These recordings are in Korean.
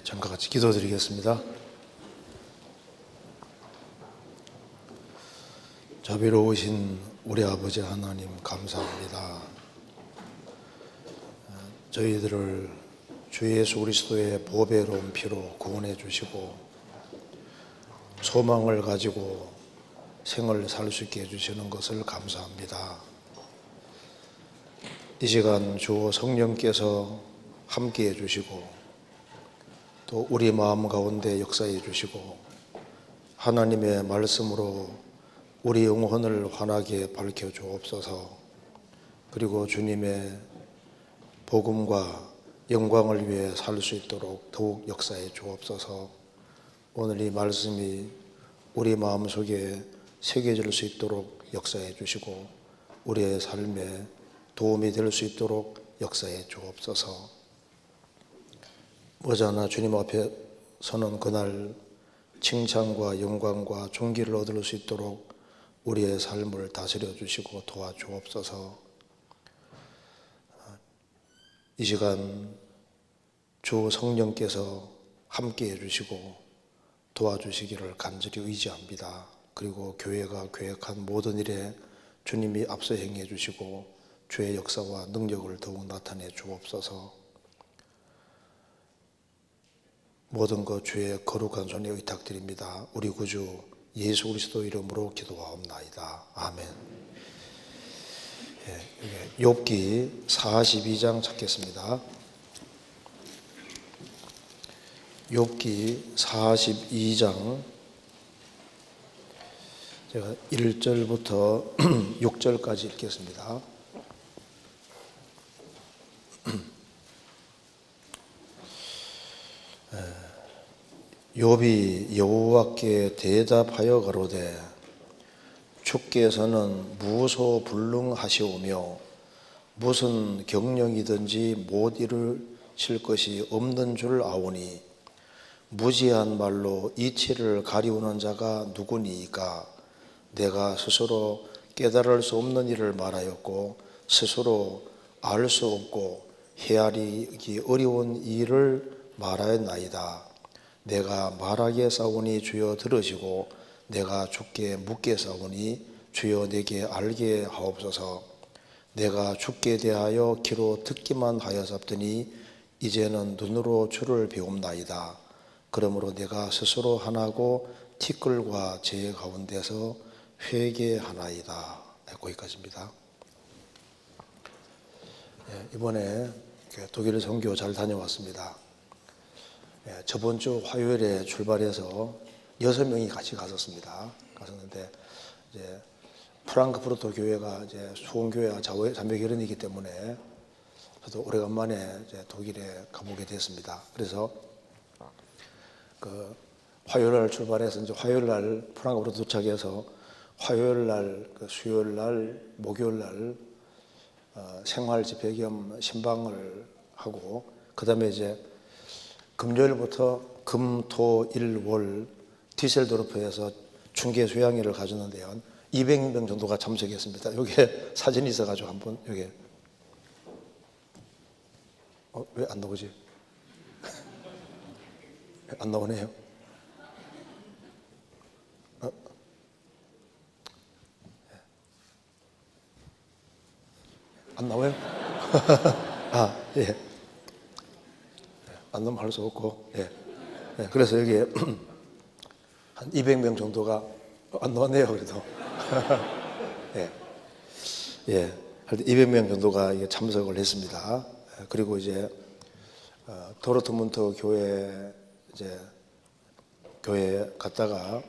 잠과 같이 기도드리겠습니다. 자비로우신 우리 아버지 하나님 감사합니다. 저희들을 주 예수 그리스도의 보배로운 피로 구원해 주시고 소망을 가지고 생을 살 수 있게 해주시는 것을 감사합니다. 이 시간 주 성령께서 함께 해주시고 또 우리 마음 가운데 역사해 주시고 하나님의 말씀으로 우리 영혼을 환하게 밝혀 주옵소서. 그리고 주님의 복음과 영광을 위해 살 수 있도록 더욱 역사해 주옵소서. 오늘 이 말씀이 우리 마음속에 새겨질 수 있도록 역사해 주시고 우리의 삶에 도움이 될 수 있도록 역사해 주옵소서. 머지않아 주님 앞에 서는 그날 칭찬과 영광과 존귀를 얻을 수 있도록 우리의 삶을 다스려 주시고 도와주옵소서. 이 시간 주 성령께서 함께 해주시고 도와주시기를 간절히 의지합니다. 그리고 교회가 계획한 모든 일에 주님이 앞서 행해 주시고 주의 역사와 능력을 더욱 나타내 주옵소서. 모든 것 주의 거룩한 손에 의탁드립니다. 우리 구주 예수 그리스도 이름으로 기도하옵나이다. 아멘. 욥기 42장 찾겠습니다. 욥기 42장 제가 1절부터 6절까지 읽겠습니다. 욥이 여호와께 대답하여 가로되 주께서는 무소불능하시오며 무슨 경영이든지 못 이루실 것이 없는 줄 아오니 무지한 말로 이치를 가리우는 자가 누구니이까. 내가 스스로 깨달을 수 없는 일을 말하였고 스스로 알 수 없고 헤아리기 어려운 일을 말하였나이다. 내가 말하게 싸우니 주여 들으시고 내가 주께 묻게 싸우니 주여 내게 알게 하옵소서. 내가 주께 대하여 귀로 듣기만 하였었더니 이제는 눈으로 주를 배움나이다. 그러므로 내가 스스로 하나고 티끌과 제 가운데서 회개하나이다. 거기까지입니다. 이번에 독일 선교 잘 다녀왔습니다. 저번 주 화요일에 출발해서 6명이 같이 갔었는데 이제 프랑크푸르트 교회가 이제 수원교회와 자매결연이기 때문에 저도 오래간만에 이제 독일에 가보게 됐습니다. 그래서 그 화요일 날 출발해서 이제 화요일 날 프랑크푸르트 도착해서 화요일 날, 수요일 날, 목요일 날 생활 집회 겸 신방을 하고 그다음에 이제 금요일부터 금, 토, 일, 월 디셀도르프에서 중계 수양회를 가졌는데요. 200명 정도가 참석했습니다. 여기에 사진이 있어가지고 한번 여기 왜 안 나오지? 안 나오네요. 안 나와요? 예. 안 나오면 할 수 없고, 그래서 여기에 한 200명 정도가 안 나왔네요, 그래도. 하여튼 200명 정도가 참석을 했습니다. 그리고 이제 도르트문트 교회에 갔다가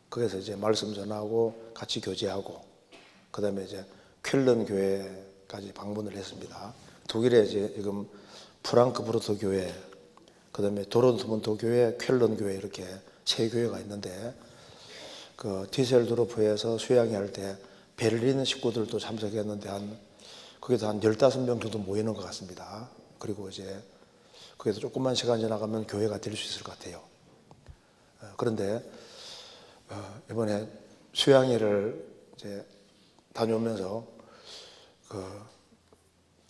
거기서 이제 말씀 전하고 같이 교제하고 그다음에 이제 쾰른 교회까지 방문을 했습니다. 독일에 이제 지금 프랑크푸르트 교회, 그다음에 도르트문트 교회, 쾰른 교회 이렇게 세 교회가 있는데 그 디셀도르프에서 수양회 할 때 베를린 식구들도 참석했는데 거기서 한 15명 정도 모이는 것 같습니다. 그리고 이제 거기서 조금만 시간 지나가면 교회가 될 수 있을 것 같아요. 그런데 이번에 수양회를 이제 다녀오면서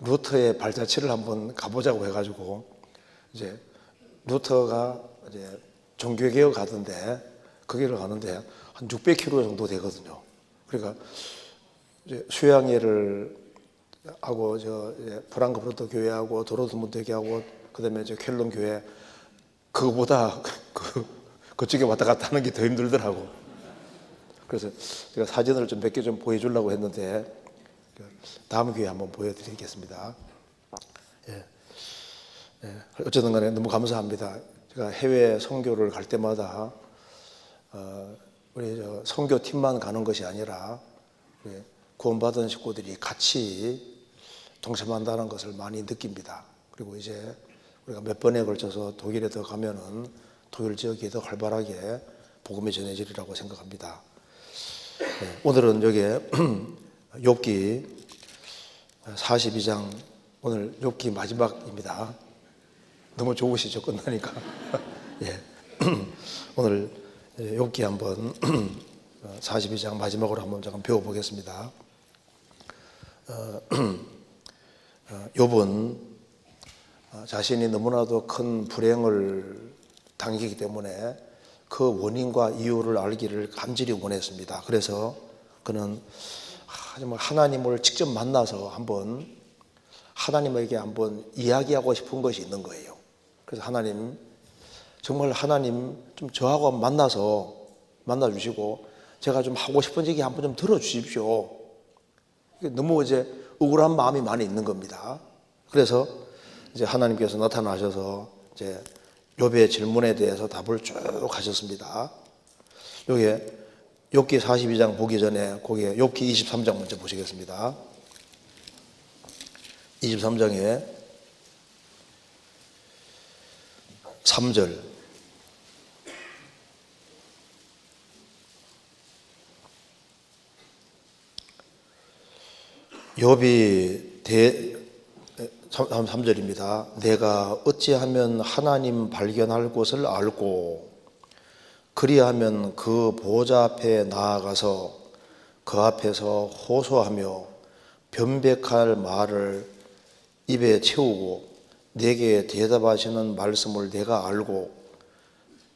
루터의 발자취를 한번 가보자고 해가지고 이제 루터가 이제 종교개혁 하던데 그 길을 가는데 한 600km 정도 되거든요. 그러니까 이제 수양회를 하고 프랑크푸르트 교회하고 도르트문트 교회하고 그다음에 쾰른 교회 그거보다 그쪽에 왔다 갔다 하는 게 더 힘들더라고. 그래서 제가 사진을 좀 몇 개 좀 보여주려고 했는데 다음 기회에 한번 보여드리겠습니다. 예. 어쨌든 간에 너무 감사합니다. 제가 해외 선교를 갈 때마다 우리 선교팀만 가는 것이 아니라 구원받은 식구들이 같이 동참한다는 것을 많이 느낍니다. 그리고 이제 우리가 몇 번에 걸쳐서 독일에 더 가면은 독일 지역이 더 활발하게 복음이 전해지리라고 생각합니다. 오늘은 여기에 욥기 42장 오늘 욥기 마지막입니다. 너무 좋으시죠? 끝나니까. 예. 오늘 욥기 한번 42장 마지막으로 한번 잠깐 배워보겠습니다. 욥은 자신이 너무나도 큰 불행을 당기기 때문에 그 원인과 이유를 알기를 간절히 원했습니다. 그래서 그는 정말 하나님을 직접 만나서 한번 하나님에게 한번 이야기하고 싶은 것이 있는 거예요. 그래서 하나님, 정말 하나님 좀 저하고 만나주시고 제가 좀 하고 싶은 얘기 한번 좀 들어주십시오. 너무 이제 억울한 마음이 많이 있는 겁니다. 그래서 이제 하나님께서 나타나셔서 이제 욥의 질문에 대해서 답을 쭉 하셨습니다. 여기에 욥기 42장 보기 전에 거기에 욥기 23장 먼저 보시겠습니다. 23장에 3절 욥이 3절입니다. 내가 어찌하면 하나님 발견할 곳을 알고 그리하면 그 보좌 앞에 나아가서 그 앞에서 호소하며 변백할 말을 입에 채우고 내게 대답하시는 말씀을 내가 알고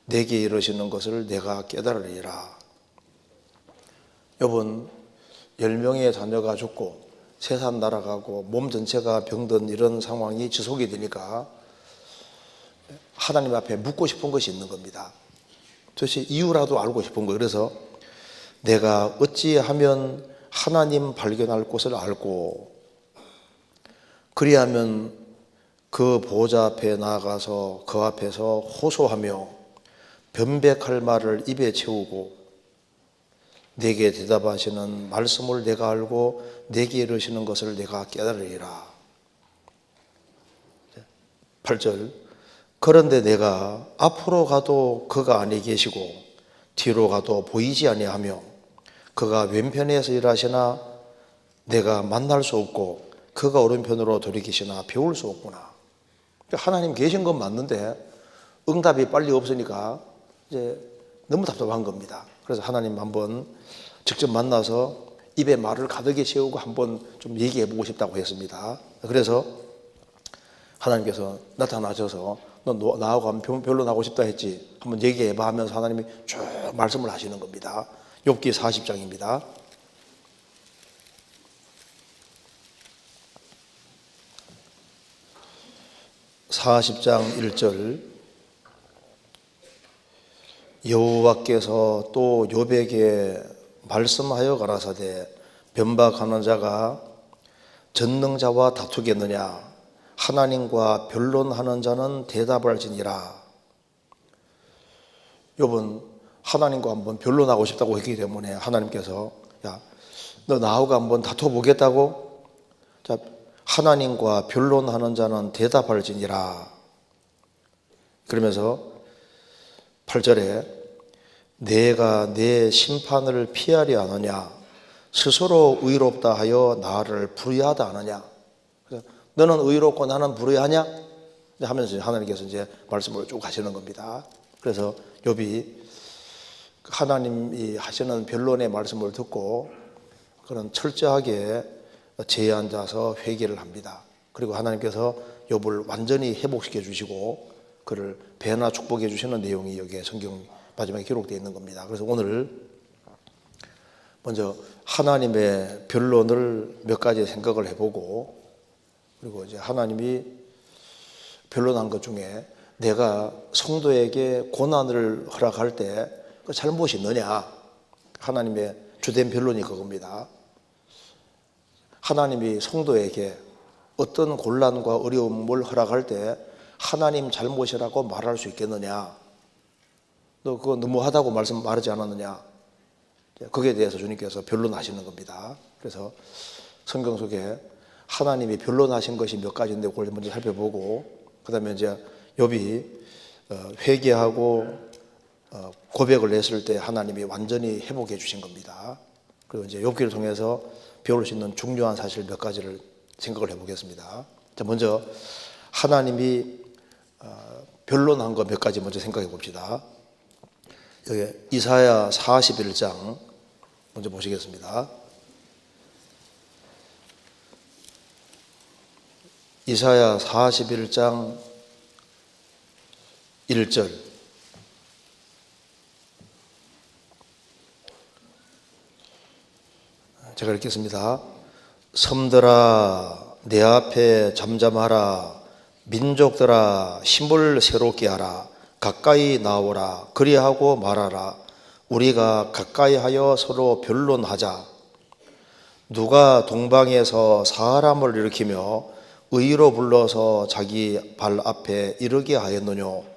내게 이르시는 것을 내가 깨달으리라. 욥은 10명의 자녀가 죽고 세상 날아가고 몸 전체가 병든 이런 상황이 지속이 되니까 하나님 앞에 묻고 싶은 것이 있는 겁니다. 도대체 이유라도 알고 싶은 거예요. 그래서 내가 어찌하면 하나님 발견할 곳을 알고 그리하면 그 보좌 앞에 나아가서 그 앞에서 호소하며 변백할 말을 입에 채우고 내게 대답하시는 말씀을 내가 알고 내게 이르시는 것을 내가 깨달으리라. 8절 그런데 내가 앞으로 가도 그가 아니 계시고 뒤로 가도 보이지 아니하며 그가 왼편에서 일하시나 내가 만날 수 없고 그가 오른편으로 돌이키시나 배울 수 없구나. 하나님 계신 건 맞는데 응답이 빨리 없으니까 이제 너무 답답한 겁니다. 그래서 하나님 한번 직접 만나서 입에 말을 가득히 채우고 한번 좀 얘기해 보고 싶다고 했습니다. 그래서 하나님께서 나타나셔서 너 나하고 한번 변론하고 싶다 했지? 한번 얘기해 봐 하면서 하나님이 쭉 말씀을 하시는 겁니다. 욥기 40장입니다. (40장 1절) 여호와께서 또 욥에게 말씀하여 가라사대 변박하는 자가 전능자와 다투겠느냐 하나님과 변론하는 자는 대답할지니라. 욥은 하나님과 한번 변론하고 싶다고 했기 때문에 하나님께서 야, 너 나하고 한번 다퉈보겠다고? 자, 하나님과 변론하는 자는 대답할지니라. 그러면서 8절에 내가 내 심판을 피하려 하느냐 스스로 의롭다 하여 나를 불의하다 하느냐. 너는 의롭고 나는 불의하냐 하면서 하나님께서 이제 말씀을 쭉 하시는 겁니다. 그래서 욥이 하나님이 하시는 변론의 말씀을 듣고 그런 철저하게 제에 앉아서 회개를 합니다. 그리고 하나님께서 욥을 완전히 회복시켜 주시고 그를 배나 축복해 주시는 내용이 여기에 성경 마지막에 기록되어 있는 겁니다. 그래서 오늘 먼저 하나님의 변론을 몇 가지 생각을 해보고, 그리고 이제 하나님이 변론한 것 중에 내가 성도에게 고난을 허락할 때 그 잘못이 있느냐, 하나님의 주된 변론이 그겁니다. 하나님이 성도에게 어떤 곤란과 어려움을 허락할 때 하나님 잘못이라고 말할 수 있겠느냐, 너 그거 너무하다고 말하지 않았느냐, 거기에 대해서 주님께서 변론하시는 겁니다. 그래서 성경 속에 하나님이 변론하신 것이 몇 가지인데 그걸 먼저 살펴보고, 그 다음에 이제 욥이 회개하고 고백을 했을 때 하나님이 완전히 회복해 주신 겁니다. 그리고 이제 욥기를 통해서 배울 수 있는 중요한 사실 몇 가지를 생각을 해보겠습니다. 자, 먼저 하나님이 변론한 거 몇 가지 먼저 생각해 봅시다. 여기 이사야 41장 먼저 보시겠습니다. 이사야 41장 1절, 제가 읽겠습니다. 섬들아 내 앞에 잠잠하라, 민족들아 힘을 새롭게 하라, 가까이 나오라, 그리하고 말하라, 우리가 가까이 하여 서로 변론하자. 누가 동방에서 사람을 일으키며 의로 불러서 자기 발 앞에 이르게 하였느뇨.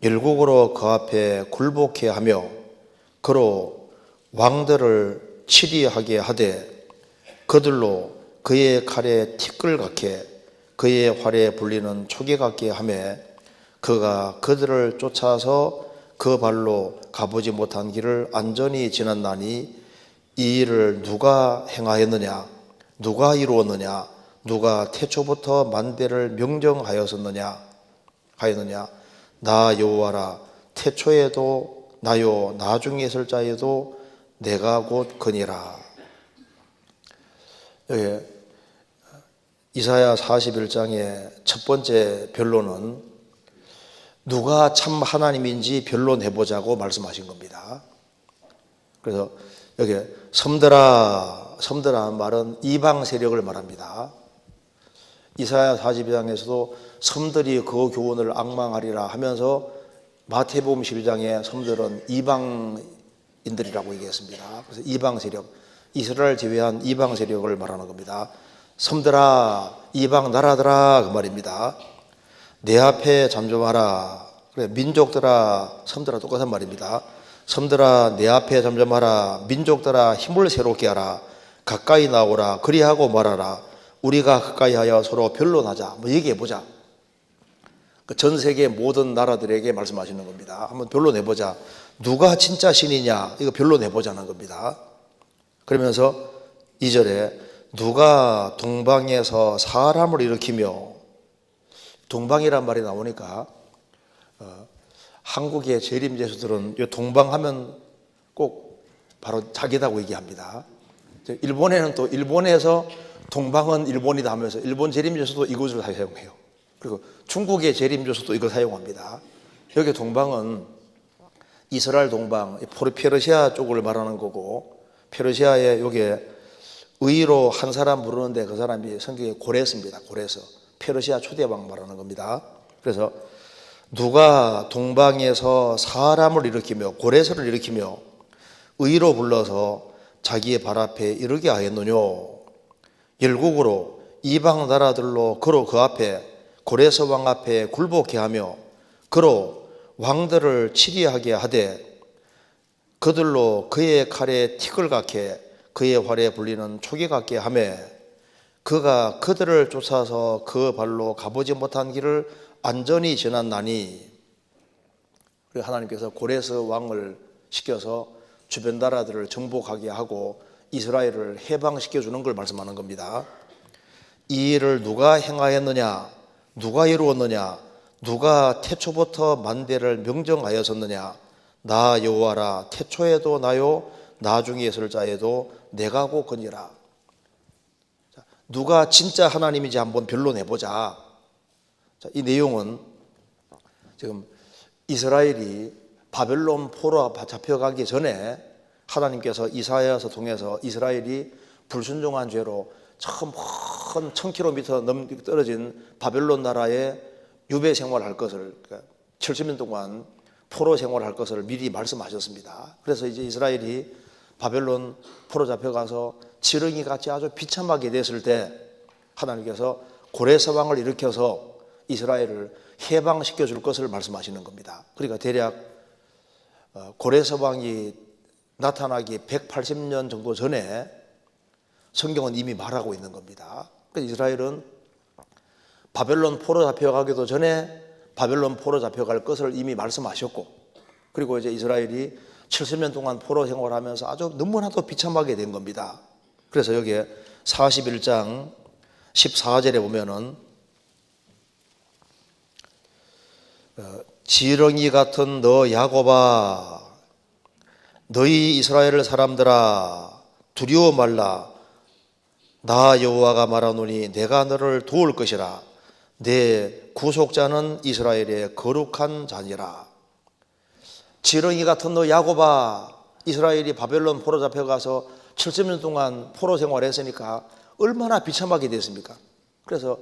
열국으로 그 앞에 굴복해 하며 그로 왕들을 치리하게 하되 그들로 그의 칼에 티끌 같게 그의 활에 불리는 초계 같게 하며 그가 그들을 쫓아서 그 발로 가보지 못한 길을 안전히 지났나니 이 일을 누가 행하였느냐, 누가 이루었느냐, 누가 태초부터 만대를 명정하였느냐 하였느냐. 나 여호와라, 태초에도 나요 나중에 있을 자에도 내가 곧 그니라. 여기 이사야 41장의 첫 번째 변론은 누가 참 하나님인지 변론해보자고 말씀하신 겁니다. 그래서 여기 섬들아, 섬들아 말은 이방 세력을 말합니다. 이사야 42장에서도 섬들이 그 교훈을 앙망하리라 하면서 마태복음 12장에 섬들은 이방인들이라고 얘기했습니다. 그래서 이방 세력, 이스라엘 제외한 이방 세력을 말하는 겁니다. 섬들아, 이방 나라들아, 그 말입니다. 내 앞에 잠잠하라. 그래, 민족들아, 섬들아 똑같은 말입니다. 섬들아 내 앞에 잠잠하라, 민족들아 힘을 새롭게 하라, 가까이 나오라, 그리하고 말하라, 우리가 가까이 하여 서로 변론하자. 뭐 얘기해보자. 전 세계 모든 나라들에게 말씀하시는 겁니다. 한번 변론해보자. 누가 진짜 신이냐, 이거 변론해보자는 겁니다. 그러면서 2절에 누가 동방에서 사람을 일으키며, 동방이란 말이 나오니까 한국의 재림 제수들은 이 동방하면 꼭 바로 자기다고 얘기합니다. 일본에는 또 일본에서 동방은 일본이다 하면서 일본 재림 제수도 이것을 사용해요. 그리고 중국의 재림 제수도 이걸 사용합니다. 여기 동방은 이스라엘 동방, 페르시아 쪽을 말하는 거고, 페르시아에 요게 의로 한 사람 부르는데 그 사람이 성경에 고레스입니다. 고레스. 페르시아 초대왕 말하는 겁니다. 그래서 누가 동방에서 사람을 일으키며 고레스를 일으키며 의로 불러서 자기의 발 앞에 이르게 하였느뇨. 열국으로 이방 나라들로 그로 그 앞에 고레스 왕 앞에 굴복해 하며 그로 왕들을 치리하게 하되 그들로 그의 칼에 티끌 같게 그의 활에 불리는 초계 같게 하며 그가 그들을 쫓아서 그 발로 가보지 못한 길을 안전히 지났나니. 하나님께서 고레스 왕을 시켜서 주변 나라들을 정복하게 하고 이스라엘을 해방시켜 주는 걸 말씀하는 겁니다. 이 일을 누가 행하였느냐, 누가 이루었느냐, 누가 태초부터 만대를 명정하였었느냐. 나 여호와라, 태초에도 나요 나중에 있을 자에도 내가 곧 그니라. 누가 진짜 하나님인지 한번 변론해보자. 이 내용은 지금 이스라엘이 바벨론 포로 잡혀가기 전에 하나님께서 이사야서 통해서 이스라엘이 불순종한 죄로 저 먼 1000km 넘게 떨어진 바벨론 나라에 유배 생활할 것을, 그러니까 70년 동안 포로 생활할 것을 미리 말씀하셨습니다. 그래서 이제 이스라엘이 바벨론 포로 잡혀가서 지렁이 같이 아주 비참하게 됐을 때 하나님께서 고레스 왕을 일으켜서 이스라엘을 해방시켜 줄 것을 말씀하시는 겁니다. 그러니까 대략 고레스 왕이 나타나기 180년 정도 전에 성경은 이미 말하고 있는 겁니다. 그래서 이스라엘은 바벨론 포로 잡혀가기도 전에 바벨론 포로 잡혀갈 것을 이미 말씀하셨고, 그리고 이제 이스라엘이 70년 동안 포로 생활하면서 아주 너무나도 비참하게 된 겁니다. 그래서 여기에 41장 14절에 보면은 지렁이 같은 너 야곱아, 너희 이스라엘 사람들아, 두려워 말라. 나 여호와가 말하노니 내가 너를 도울 것이라. 내 구속자는 이스라엘의 거룩한 자니라. 지렁이 같은 너 야곱아, 이스라엘이 바벨론 포로 잡혀가서 70년 동안 포로 생활했으니까 얼마나 비참하게 됐습니까? 그래서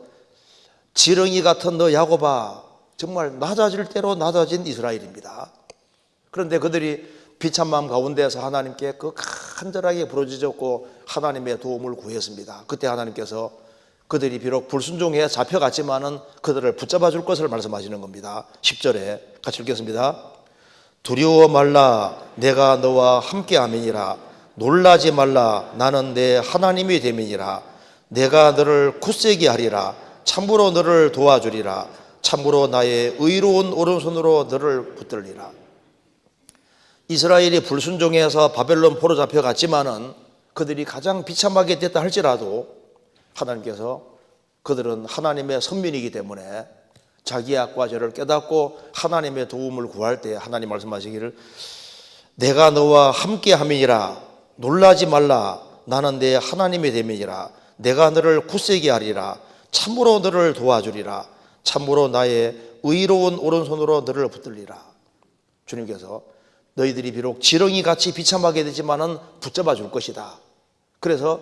지렁이 같은 너 야곱아, 정말 낮아질 대로 낮아진 이스라엘입니다. 그런데 그들이 비참함 가운데서 하나님께 그 간절하게 부르짖었고 하나님의 도움을 구했습니다. 그때 하나님께서 그들이 비록 불순종해 잡혀갔지만은 그들을 붙잡아 줄 것을 말씀하시는 겁니다. 10절에 같이 읽겠습니다. 두려워 말라, 내가 너와 함께함이니라. 놀라지 말라, 나는 내 하나님이 됨이니라. 내가 너를 굳세게 하리라. 참으로 너를 도와주리라. 참으로 나의 의로운 오른손으로 너를 붙들리라. 이스라엘이 불순종해서 바벨론 포로 잡혀갔지만은 그들이 가장 비참하게 됐다 할지라도 하나님께서 그들은 하나님의 선민이기 때문에 자기 악과 죄를 깨닫고 하나님의 도움을 구할 때 하나님 말씀하시기를 내가 너와 함께 함이니라. 놀라지 말라, 나는 내 하나님이 됨이니라. 내가 너를 굳세게 하리라. 참으로 너를 도와주리라. 참으로 나의 의로운 오른손으로 너를 붙들리라. 주님께서 너희들이 비록 지렁이같이 비참하게 되지만은 붙잡아 줄 것이다. 그래서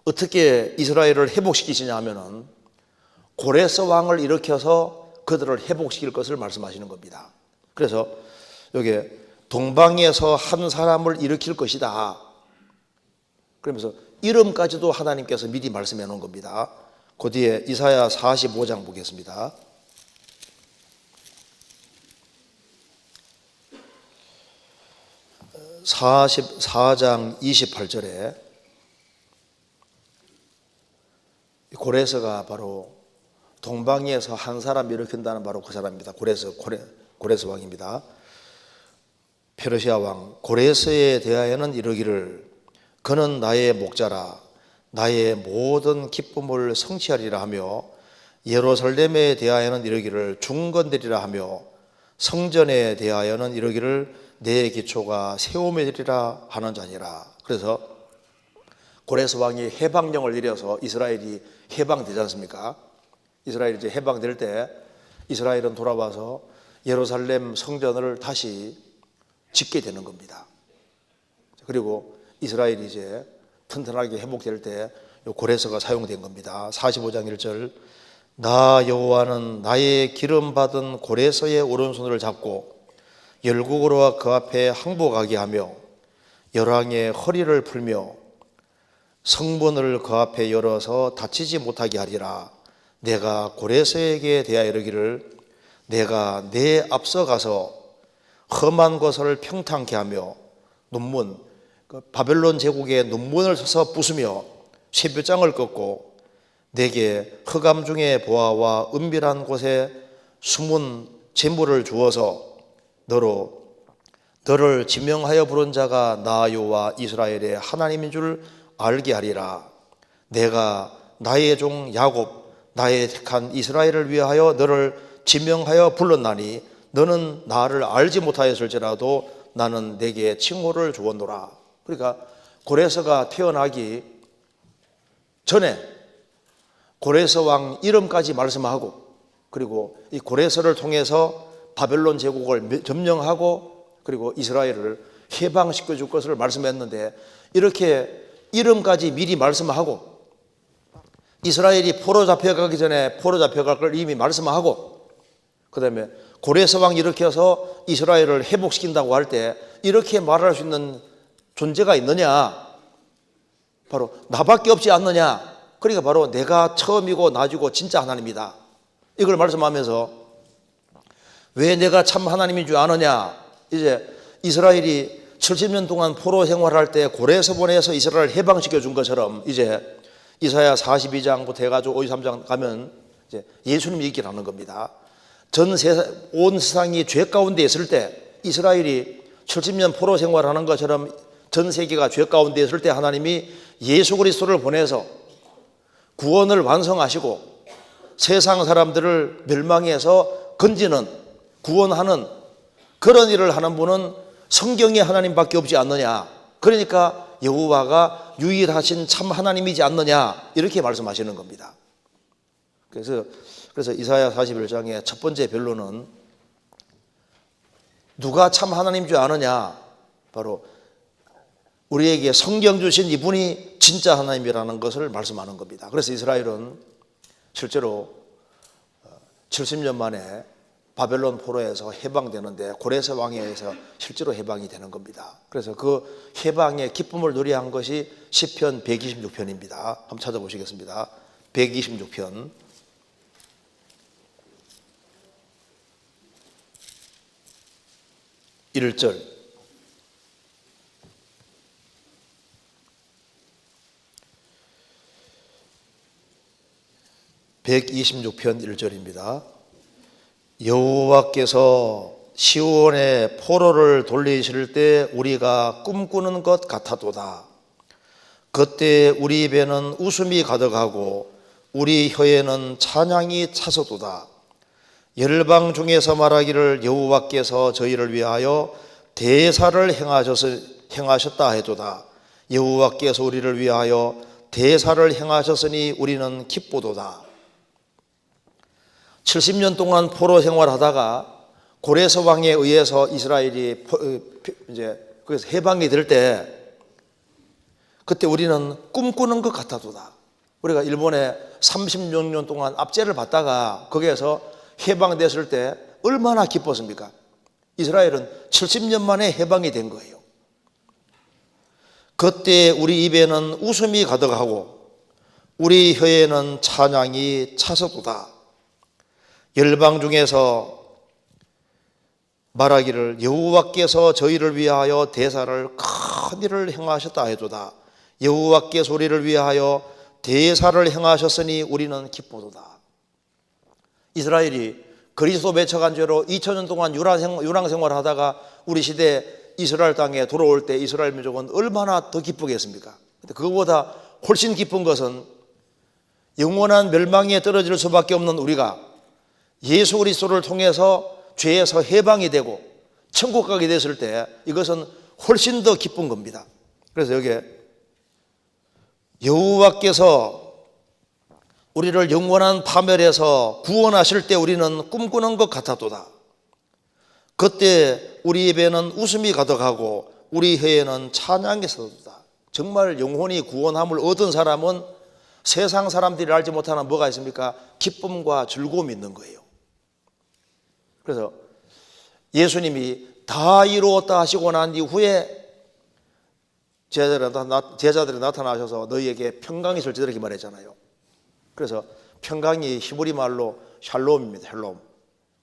어떻게 이스라엘을 회복시키시냐 하면은 고레스 왕을 일으켜서 그들을 회복시킬 것을 말씀하시는 겁니다. 그래서 여기 동방에서 한 사람을 일으킬 것이다. 그러면서 이름까지도 하나님께서 미리 말씀해 놓은 겁니다. 그 뒤에 이사야 45장 보겠습니다. 44장 28절에 고레스가 바로 동방에서 한 사람 일으킨다는 바로 그 사람입니다. 고레스 왕입니다. 페르시아 왕 고레스에 대하여는 이르기를 그는 나의 목자라. 나의 모든 기쁨을 성취하리라 하며 예루살렘에 대하여는 이르기를 중건되리라 하며 성전에 대하여는 이르기를 내 기초가 세움에 되리라 하는 자니라. 그래서 고레스 왕이 해방령을 내려서 이스라엘이 해방되지 않습니까? 이스라엘이 이제 해방될 때 이스라엘은 돌아와서 예루살렘 성전을 다시 짓게 되는 겁니다. 그리고 이스라엘이 이제 튼튼하게 회복될 때 고레스가 사용된 겁니다. 45장 1절 나 여호와는 나의 기름 받은 고레스의 오른손을 잡고 열국으로 그 앞에 항복하게 하며 열왕의 허리를 풀며 성문을 그 앞에 열어서 닫히지 못하게 하리라. 내가 고레스에게 대하여 이르기를 내가 내 앞서 가서 험한 것을 평탄케 하며 눈문 바벨론 제국의 눈문을 서서 부수며 쇠뼈장을 꺾고 내게 흑암 중에 보아와 은밀한 곳에 숨은 재물을 주어서 너를 지명하여 부른 자가 나 여호와 이스라엘의 하나님인 줄 알게 하리라. 내가 나의 종 야곱 나의 택한 이스라엘을 위하여 너를 지명하여 불렀나니 너는 나를 알지 못하였을지라도 나는 내게 칭호를 주었노라. 그러니까 고레스가 태어나기 전에 고레스 왕 이름까지 말씀하고 그리고 이 고레서를 통해서 바벨론 제국을 점령하고 그리고 이스라엘을 해방시켜 줄 것을 말씀했는데, 이렇게 이름까지 미리 말씀하고 이스라엘이 포로 잡혀가기 전에 포로 잡혀갈 걸 이미 말씀하고, 그 다음에 고레서 왕 일으켜서 이스라엘을 회복시킨다고 할 때 이렇게 말할 수 있는 존재가 있느냐? 바로 나밖에 없지 않느냐? 그러니까 바로 내가 처음이고 나중이고 진짜 하나님이다, 이걸 말씀하면서 왜 내가 참 하나님인 줄 아느냐? 이제 이스라엘이 70년 동안 포로 생활할 때 고레서 보내서 이스라엘을 해방시켜 준 것처럼 이제 이사야 42장부터 해가지고 53장 가면 이제 예수님이 얘기를 하는 겁니다. 온 세상이 죄 가운데 있을 때, 이스라엘이 70년 포로 생활하는 것처럼 전 세계가 죄 가운데 있을 때 하나님이 예수 그리스도를 보내서 구원을 완성하시고 세상 사람들을 멸망에서 건지는, 구원하는 그런 일을 하는 분은 성경의 하나님밖에 없지 않느냐. 그러니까 여호와가 유일하신 참 하나님이지 않느냐, 이렇게 말씀하시는 겁니다. 그래서 이사야 41장의 첫 번째 변론은 누가 참 하나님인 줄 아느냐? 바로 우리에게 성경 주신 이분이 진짜 하나님이라는 것을 말씀하는 겁니다. 그래서 이스라엘은 실제로 70년 만에 바벨론 포로에서 해방되는데 고레서 왕에 의해서 실제로 해방이 되는 겁니다. 그래서 그 해방의 기쁨을 누리게 한 것이 시편 126편입니다. 한번 찾아보시겠습니다. 126편 1절. (126편) 1절입니다. 여호와께서 시온에 포로를 돌리실 때 우리가 꿈꾸는 것 같아도다. 그때 우리 입에는 웃음이 가득하고 우리 혀에는 찬양이 차서도다. 열방 중에서 말하기를 여호와께서 저희를 위하여 대사를 행하셨다 해도다. 여호와께서 우리를 위하여 대사를 행하셨으니 우리는 기쁘도다. 70년 동안 포로 생활하다가 고레서 왕에 의해서 이스라엘이 이제 그래서 해방이 될 때, 그때 우리는 꿈꾸는 것 같아도다. 우리가 일본에 36년 동안 압제를 받다가 거기에서 해방됐을 때 얼마나 기뻤습니까? 이스라엘은 70년 만에 해방이 된 거예요. 그때 우리 입에는 웃음이 가득하고 우리 혀에는 찬양이 차서도다. 열방 중에서 말하기를 여호와께서 저희를 위하여 대사를 큰 일을 행하셨다 해도다. 여호와께서 우리를 위하여 대사를 행하셨으니 우리는 기쁘도다. 이스라엘이 그리스도 맺혀간 죄로 2000년 동안 유랑 생활을 하다가 우리 시대 이스라엘 땅에 돌아올 때 이스라엘 민족은 얼마나 더 기쁘겠습니까? 근데 그거보다 훨씬 기쁜 것은 영원한 멸망에 떨어질 수밖에 없는 우리가 예수 그리스도를 통해서 죄에서 해방이 되고 천국 가게 됐을 때 이것은 훨씬 더 기쁜 겁니다. 그래서 여기에 여호와께서 우리를 영원한 파멸에서 구원하실 때 우리는 꿈꾸는 것 같아도다. 그때 우리 입에는 웃음이 가득하고 우리 혀에는 찬양이 서도다. 정말 영혼이 구원함을 얻은 사람은 세상 사람들이 알지 못하는 뭐가 있습니까? 기쁨과 즐거움이 있는 거예요. 그래서 예수님이 다 이루었다 하시고 난 이후에 제자들이 나타나셔서 너희에게 평강이 있을지 이렇게 말했잖아요. 그래서 평강이 히브리 말로 샬롬입니다. 샬롬.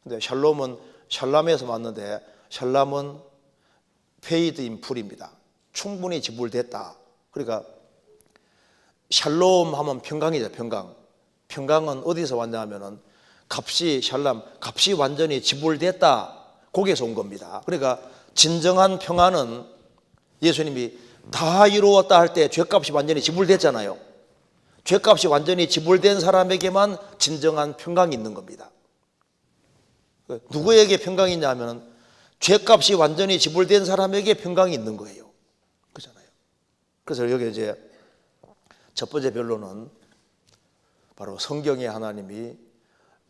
근데 샬롬은 샬람에서 왔는데 샬람은 페이드 인 풀입니다. 충분히 지불됐다. 그러니까 샬롬 하면 평강이죠. 평강. 평강은 어디서 왔냐 하면은 값이 완전히 지불됐다. 거기에서 온 겁니다. 그러니까 진정한 평안은 예수님이 다 이루었다 할 때 죄값이 완전히 지불됐잖아요. 죄값이 완전히 지불된 사람에게만 진정한 평강이 있는 겁니다. 누구에게 평강이 있냐 하면 죄값이 완전히 지불된 사람에게 평강이 있는 거예요. 그렇잖아요. 그래서 여기 이제 첫 번째 변론은 바로 성경의 하나님이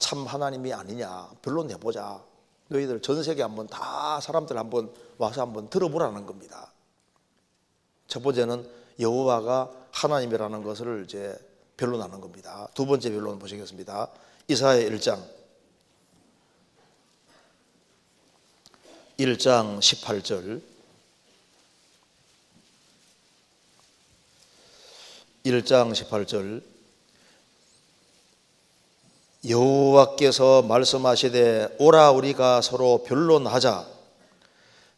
참 하나님이 아니냐, 변론해보자. 너희들 전 세계 한번 다 사람들 한번 와서 한번 들어보라는 겁니다. 첫 번째는 여호와가 하나님이라는 것을 이제 변론하는 겁니다. 두 번째 변론 보시겠습니다. 이사야 1장 18절 1장 18절 여호와께서 말씀하시되 오라 우리가 서로 변론하자.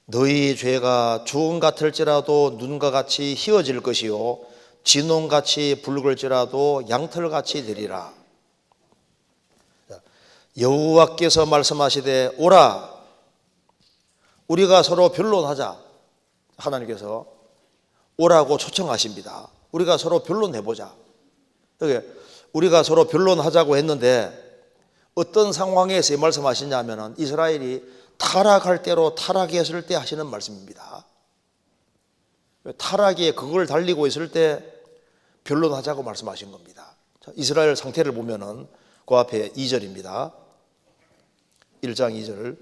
너희 죄가 주홍 같을지라도 눈과 같이 희어질 것이요 진홍같이 붉을지라도 양털같이 되리라. 여호와께서 말씀하시되 오라 우리가 서로 변론하자. 하나님께서 오라고 초청하십니다. 우리가 서로 변론해보자. 우리가 서로 변론하자고 했는데 어떤 상황에서 말씀하시냐면 이스라엘이 타락할 대로 타락했을 때 하시는 말씀입니다. 타락에 그걸 달리고 있을 때 변론하자고 말씀하신 겁니다. 자, 이스라엘 상태를 보면은 그 앞에 2절입니다. 1장 2절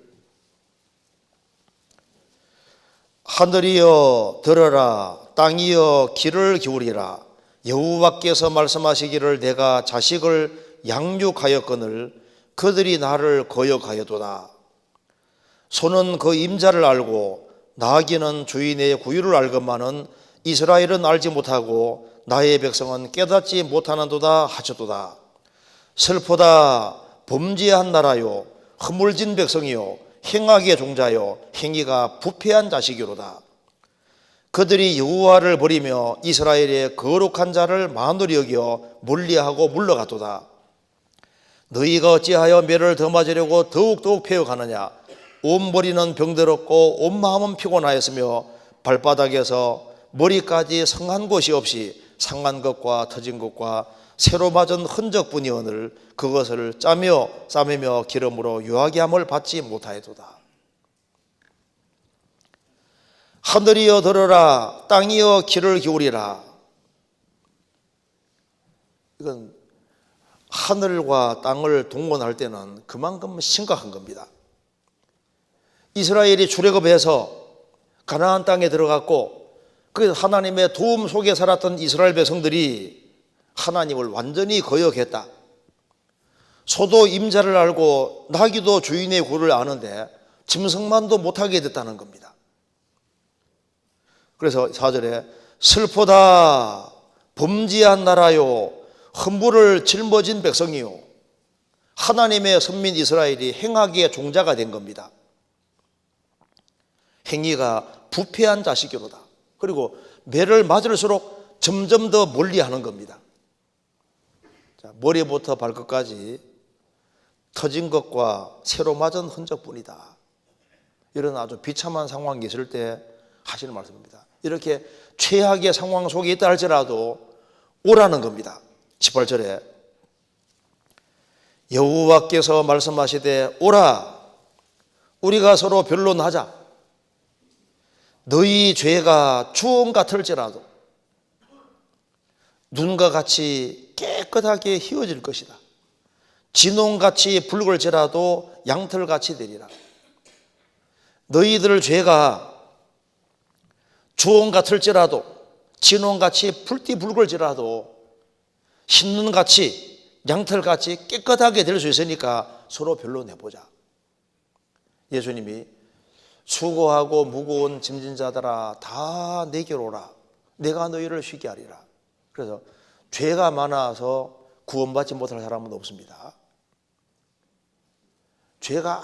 하늘이여 들어라 땅이여 귀를 기울이라. 여호와께서 말씀하시기를 내가 자식을 양육하였거늘 그들이 나를 거역하여도다. 소는 그 임자를 알고 나귀는 주인의 구유를 알건만은 이스라엘은 알지 못하고 나의 백성은 깨닫지 못하는도다 하셨도다. 슬프다 범죄한 나라요 허물진 백성이요 행악의 종자요 행위가 부패한 자식이로다. 그들이 여호와를 버리며 이스라엘의 거룩한 자를 만으리 여겨 멀리하고 물러갔도다. 너희가 어찌하여 매를 더 맞으려고 더욱더욱 패어가느냐. 온 머리는 병들었고 온 마음은 피곤하였으며 발바닥에서 머리까지 성한 곳이 없이 상한 것과 터진 것과 새로 맞은 흔적뿐이오늘 그것을 짜며 싸매며 기름으로 유하게 함을 받지 못하였도다. 하늘이여 들어라 땅이여 귀를 기울이라. 이건 하늘과 땅을 동원할 때는 그만큼 심각한 겁니다. 이스라엘이 출애굽해서 가나안 땅에 들어갔고 그 하나님의 도움 속에 살았던 이스라엘 백성들이 하나님을 완전히 거역했다. 소도 임자를 알고 나귀도 주인의 구를 아는데 짐승만도 못하게 됐다는 겁니다. 그래서 4절에 슬프다 범죄한 나라요 흠불을 짊어진 백성이요. 하나님의 선민 이스라엘이 행하기에 종자가 된 겁니다. 행위가 부패한 자식이로다. 그리고 매를 맞을수록 점점 더 멀리하는 겁니다. 자, 머리부터 발끝까지 터진 것과 새로 맞은 흔적뿐이다. 이런 아주 비참한 상황이 있을 때 하시는 말씀입니다. 이렇게 최악의 상황 속에 있다 할지라도 오라는 겁니다. 18절에 여호와께서 말씀하시되 오라 우리가 서로 변론하자. 너희 죄가 주홍 같을지라도 눈과 같이 깨끗하게 희어질 것이다. 진홍같이 붉을지라도 양털같이 되리라. 너희들 죄가 주홍 같을지라도 진홍같이 풀띠 붉을지라도 흰눈같이 양털같이 깨끗하게 될 수 있으니까 서로 변론해보자. 예수님이 수고하고 무거운 짐진 자들아 다 내게로 오라. 내가 너희를 쉬게 하리라. 그래서 죄가 많아서 구원받지 못할 사람은 없습니다. 죄가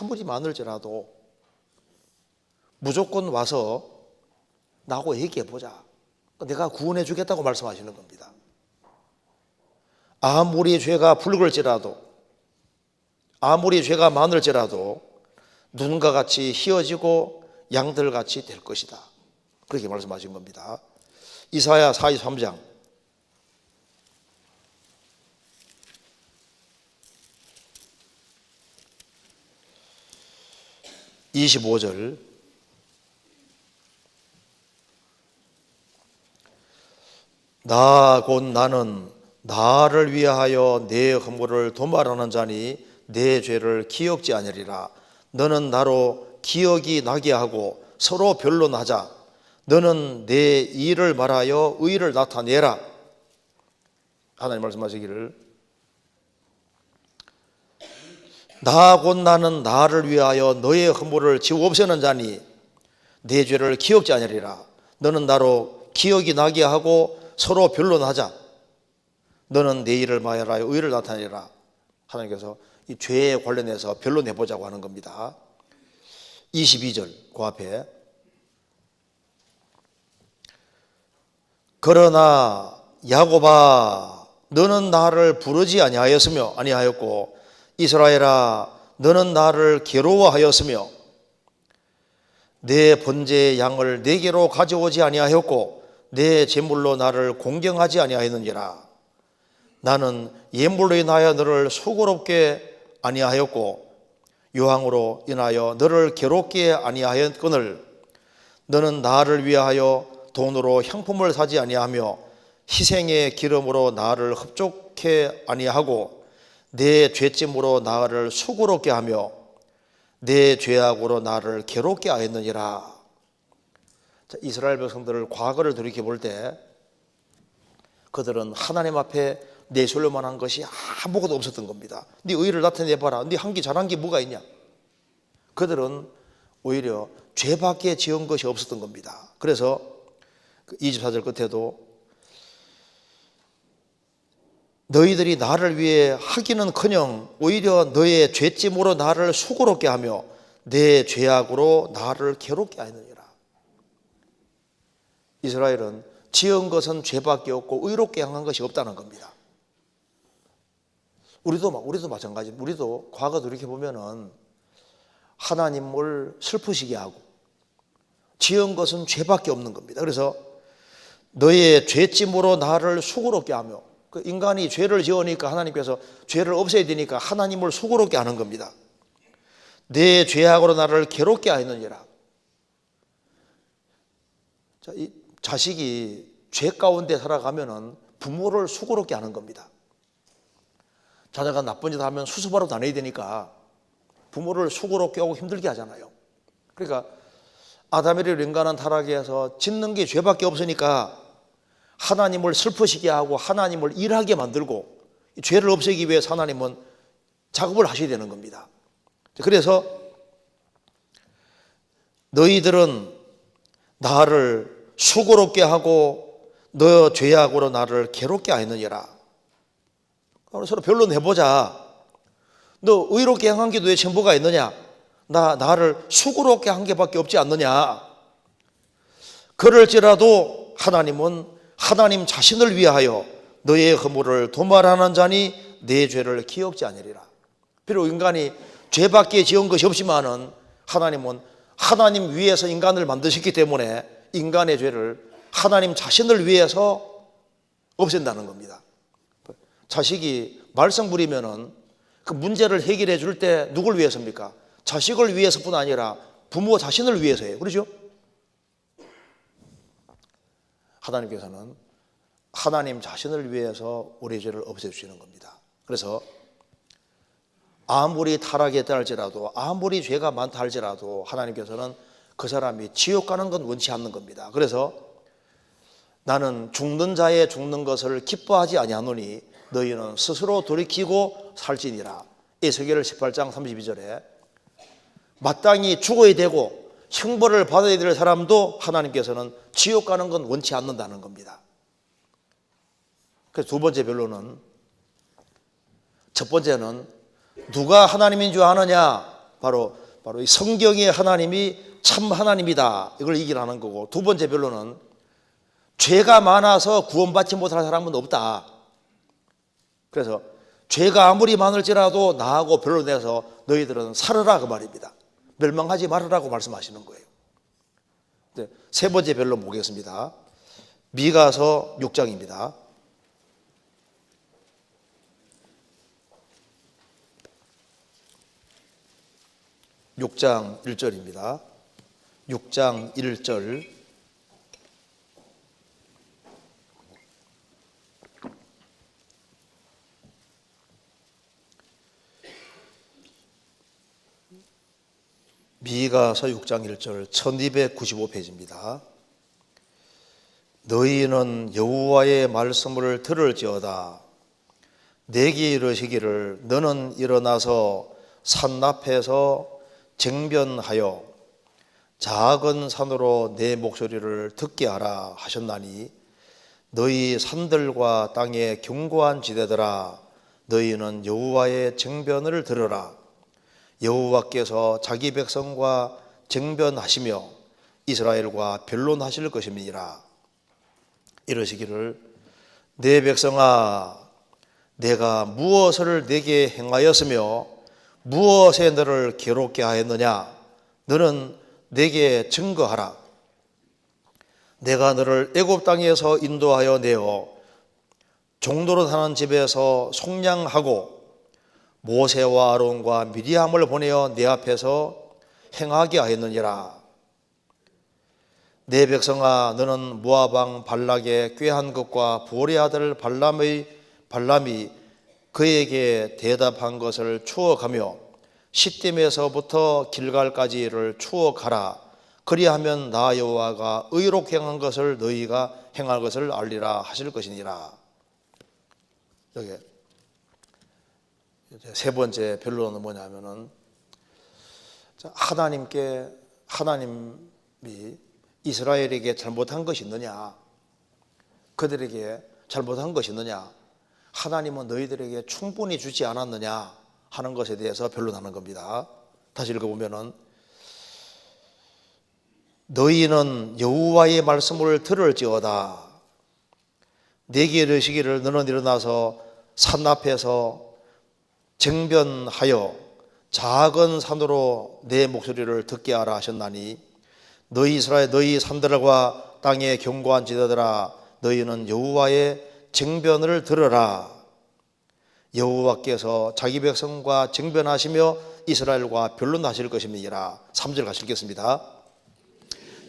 아무리 많을지라도 무조건 와서 나하고 얘기해보자. 내가 구원해 주겠다고 말씀하시는 겁니다. 아무리 죄가 붉을지라도 아무리 죄가 많을지라도 눈과 같이 희어지고 양들같이 될 것이다. 그렇게 말씀하신 겁니다. 이사야 43장 25절 나 곧 나는 나를 위하여 내 허물을 도말하는 자니 내 죄를 기억지 아니리라. 너는 나로 기억이 나게 하고 서로 변론하자. 너는 내 일을 말하여 의를 나타내라. 하나님 말씀하시기를, 나 곧 나는 나를 위하여 너의 허물을 지워 없애는 자니 내 죄를 기억지 아니리라. 너는 나로 기억이 나게 하고 서로 변론하자. 너는 내 일을 말하여 의를 나타내라. 하나님께서 이 죄에 관련해서 변론해 보자고 하는 겁니다. 22절 그 앞에, 그러나 야곱아 너는 나를 부르지 아니하였고 이스라엘아 너는 나를 괴로워하였으며 내 번제의 양을 내게로 가져오지 아니하였고 내 제물로 나를 공경하지 아니하였느니라. 나는 예물로 인하여 너를 수고롭게 아니하였고 유황으로 인하여 너를 괴롭게 아니하였거늘 너는 나를 위하여 돈으로 향품을 사지 아니하며 희생의 기름으로 나를 흡족해 아니하고 내 죄짐으로 나를 수고롭게 하며 내 죄악으로 나를 괴롭게 하였느니라. 이스라엘 백성들을 과거를 돌이켜 볼 때 그들은 하나님 앞에 내세울 만한 것이 아무것도 없었던 겁니다. 네 의를 나타내봐라. 네 한 게 잘한 게 뭐가 있냐. 그들은 오히려 죄밖에 지은 것이 없었던 겁니다. 그래서 24절 끝에도 너희들이 나를 위해 하기는커녕 오히려 너의 죄짐으로 나를 수고롭게 하며 내 죄악으로 나를 괴롭게 하느니라. 이스라엘은 지은 것은 죄밖에 없고 의롭게 행한 것이 없다는 겁니다. 우리도 마찬가지. 우리도 과거 돌이켜보면은 하나님을 슬프시게 하고 지은 것은 죄밖에 없는 겁니다. 그래서 너의 죄짐으로 나를 수고롭게 하며, 그 인간이 죄를 지으니까 하나님께서 죄를 없애야 되니까 하나님을 수고롭게 하는 겁니다. 내 죄악으로 나를 괴롭게 하느니라. 자, 이 자식이 죄 가운데 살아가면은 부모를 수고롭게 하는 겁니다. 자녀가 나쁜 짓 하면 수습하러 다녀야 되니까 부모를 수고롭게 하고 힘들게 하잖아요. 그러니까 아담이를 인간은 타락해서 짓는 게 죄밖에 없으니까 하나님을 슬프시게 하고 하나님을 일하게 만들고 죄를 없애기 위해서 하나님은 작업을 하셔야 되는 겁니다. 그래서 너희들은 나를 수고롭게 하고 너 죄악으로 나를 괴롭게 하느니라. 서로 변론해보자. 너 의롭게 행한 게 도대체 뭐가 있느냐? 나를 수고롭게 한 게밖에 없지 않느냐? 그럴지라도 하나님은 하나님 자신을 위하여 너의 허물을 도말하는 자니 내 죄를 기억지 아니리라. 비록 인간이 죄밖에 지은 것이 없지만은 하나님은 하나님 위해서 인간을 만드셨기 때문에 인간의 죄를 하나님 자신을 위해서 없앤다는 겁니다. 자식이 말썽 부리면은 그 문제를 해결해 줄 때 누굴 위해서입니까? 자식을 위해서뿐 아니라 부모 자신을 위해서예요. 그렇죠? 하나님께서는 하나님 자신을 위해서 우리의 죄를 없애주시는 겁니다. 그래서 아무리 타락했다 할지라도 아무리 죄가 많다 할지라도 하나님께서는 그 사람이 지옥 가는 건 원치 않는 겁니다. 그래서 나는 죽는 자의 죽는 것을 기뻐하지 아니하노니 너희는 스스로 돌이키고 살지니라. 에스겔 18장 32절에 마땅히 죽어야 되고 형벌을 받아야 될 사람도 하나님께서는 지옥 가는 건 원치 않는다는 겁니다. 그래서 두 번째 변론은, 첫 번째는 누가 하나님인 줄 아느냐? 바로 이 성경의 하나님이 참 하나님이다. 이걸 얘기하는 거고, 두 번째 변론은 죄가 많아서 구원받지 못할 사람은 없다. 그래서 죄가 아무리 많을지라도 나하고 변론해서 너희들은 살으라 그 말입니다. 멸망하지 말으라고 말씀하시는 거예요. 세 번째 변론 보겠습니다. 미가서 6장입니다. 6장 1절입니다. 6장 1절. 미가서 6장 1절 1295페이지입니다. 너희는 여호와의 말씀을 들을지어다. 내게 이르시기를 너는 일어나서 산앞에서 쟁변하여 작은 산으로 내 목소리를 듣게 하라 하셨나니 너희 산들과 땅의 견고한 지대들아 너희는 여호와의 쟁변을 들으라. 여호와께서 자기 백성과 쟁변하시며 이스라엘과 변론하실 것임이니라. 이러시기를 내 백성아 내가 무엇을 내게 행하였으며 무엇에 너를 괴롭게 하였느냐 너는 내게 증거하라. 내가 너를 애굽 땅에서 인도하여 내어 종로로 사는 집에서 속량하고 모세와 아론과 미리암을 보내어 내 앞에서 행하게 하였느니라. 내 백성아 너는 모압 왕 발락의 꾀한 것과 보레 아들 발람이 그에게 대답한 것을 추억하며 시딤에서부터 길갈까지를 추억하라. 그리하면 나 여호와가 의롭게 행한 것을 너희가 행할 것을 알리라 하실 것이니라. 여기 세 번째 변론은 뭐냐면은 하나님이 이스라엘에게 잘못한 것이 있느냐, 그들에게 잘못한 것이 있느냐, 하나님은 너희들에게 충분히 주지 않았느냐 하는 것에 대해서 변론하는 겁니다. 다시 읽어보면은 너희는 여호와의 말씀을 들을지어다. 내게 이르시기를 너는 일어나서 산 앞에서 쟁변하여 작은 산으로 내 목소리를 듣게 하라 하셨나니 너희 이스라엘 너희 산들과 땅의 견고한 지대들아 너희는 여호와의 쟁변을 들으라. 여호와께서 자기 백성과 쟁변하시며 이스라엘과 변론하실 것임이니라. 3절 같이 읽겠습니다.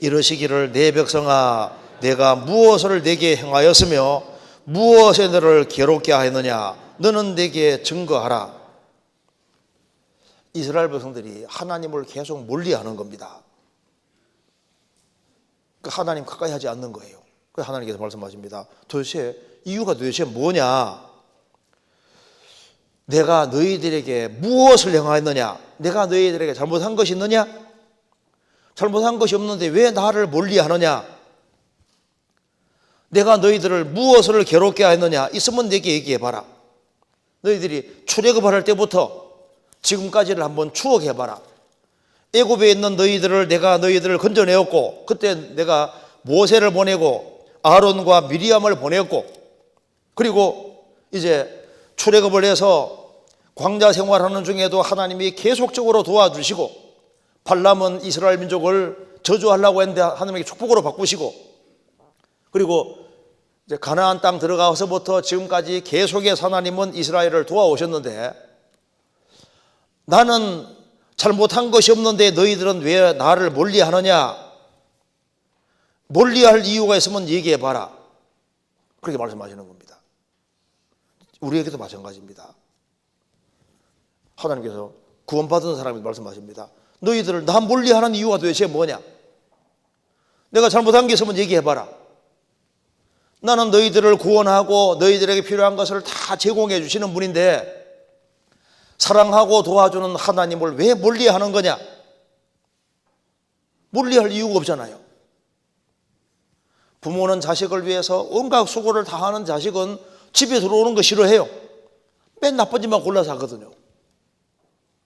이르시기를 내 백성아 내가 무엇을 내게 행하였으며 무엇에 너를 괴롭게 하였느냐 너는 내게 증거하라. 이스라엘 백성들이 하나님을 계속 멀리하는 겁니다. 하나님 가까이 하지 않는 거예요. 그래서 하나님께서 말씀하십니다. 이유가 도대체 뭐냐? 내가 너희들에게 무엇을 행하였느냐? 내가 너희들에게 잘못한 것이 있느냐? 잘못한 것이 없는데 왜 나를 멀리하느냐? 내가 너희들을 무엇을 괴롭게 하였느냐? 있으면 내게 얘기해봐라. 너희들이 출애굽할 때부터 지금까지를 한번 추억해봐라. 애굽에 있는 내가 너희들을 건져내었고 그때 내가 모세를 보내고 아론과 미리암을 보냈고 그리고 이제 출애굽을 해서 광야 생활하는 중에도 하나님이 계속적으로 도와주시고 발람은 이스라엘 민족을 저주하려고 했는데 하나님에게 축복으로 바꾸시고 그리고 이제 가나안 땅 들어가서부터 지금까지 계속해서 하나님은 이스라엘을 도와오셨는데 나는 잘못한 것이 없는데 너희들은 왜 나를 멀리하느냐? 멀리할 이유가 있으면 얘기해봐라. 그렇게 말씀하시는 겁니다. 우리에게도 마찬가지입니다. 하나님께서 구원받은 사람이 말씀하십니다. 너희들을 나 멀리하는 이유가 도대체 뭐냐? 내가 잘못한 게 있으면 얘기해봐라. 나는 너희들을 구원하고 너희들에게 필요한 것을 다 제공해 주시는 분인데 사랑하고 도와주는 하나님을 왜 멀리하는 거냐? 멀리할 이유가 없잖아요. 부모는 자식을 위해서 온갖 수고를 다하는 자식은 집에 들어오는 거 싫어해요. 맨 나쁜 짓만 골라서 하거든요.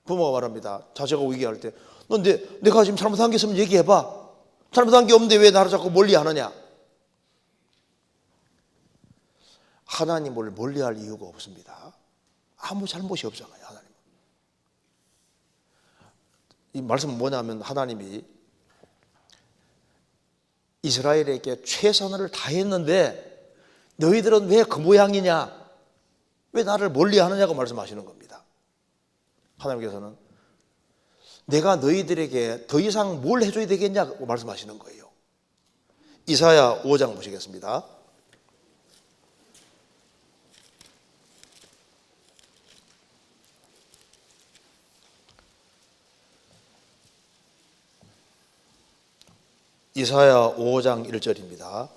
부모가 말합니다. 자식하고 얘기할 때 너 내가 지금 잘못한 게 있으면 얘기해봐. 잘못한 게 없는데 왜 나를 자꾸 멀리하느냐? 하나님을 멀리할 이유가 없습니다. 아무 잘못이 없잖아요. 하나님. 이 말씀은 뭐냐면 하나님이 이스라엘에게 최선을 다했는데 너희들은 왜 그 모양이냐? 왜 나를 멀리하느냐고 말씀하시는 겁니다. 하나님께서는 내가 너희들에게 더 이상 뭘 해줘야 되겠냐고 말씀하시는 거예요. 이사야 5장 보시겠습니다. 이사야 5장 1절입니다.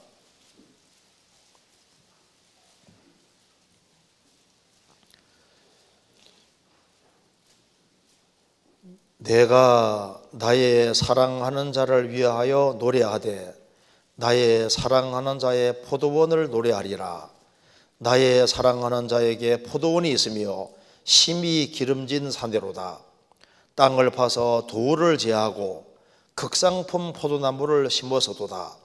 내가 나의 사랑하는 자를 위하여 노래하되 나의 사랑하는 자의 포도원을 노래하리라. 나의 사랑하는 자에게 포도원이 있으며 심히 기름진 산대로다. 땅을 파서 돌을 제하고 극상품 포도나무를 심어서도다.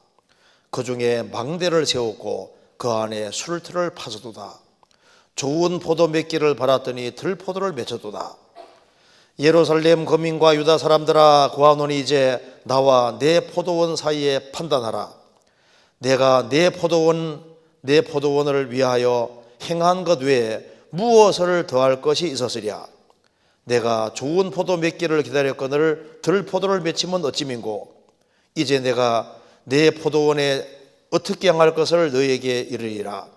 그 중에 망대를 세웠고 그 안에 술틀을 파서도다. 좋은 포도 맺기를 바랐더니 들포도를 맺혀도다. 예루살렘 거민과 유다 사람들아, 구하노니 이제 나와 내 포도원 사이에 판단하라. 내가 내 포도원을 위하여 행한 것 외에 무엇을 더할 것이 있었으랴. 내가 좋은 포도 맺기를 기다렸거늘 들포도를 맺히면 어찌민고. 이제 내가 내 포도원에 어떻게 행할 것을 너희에게 이르리라.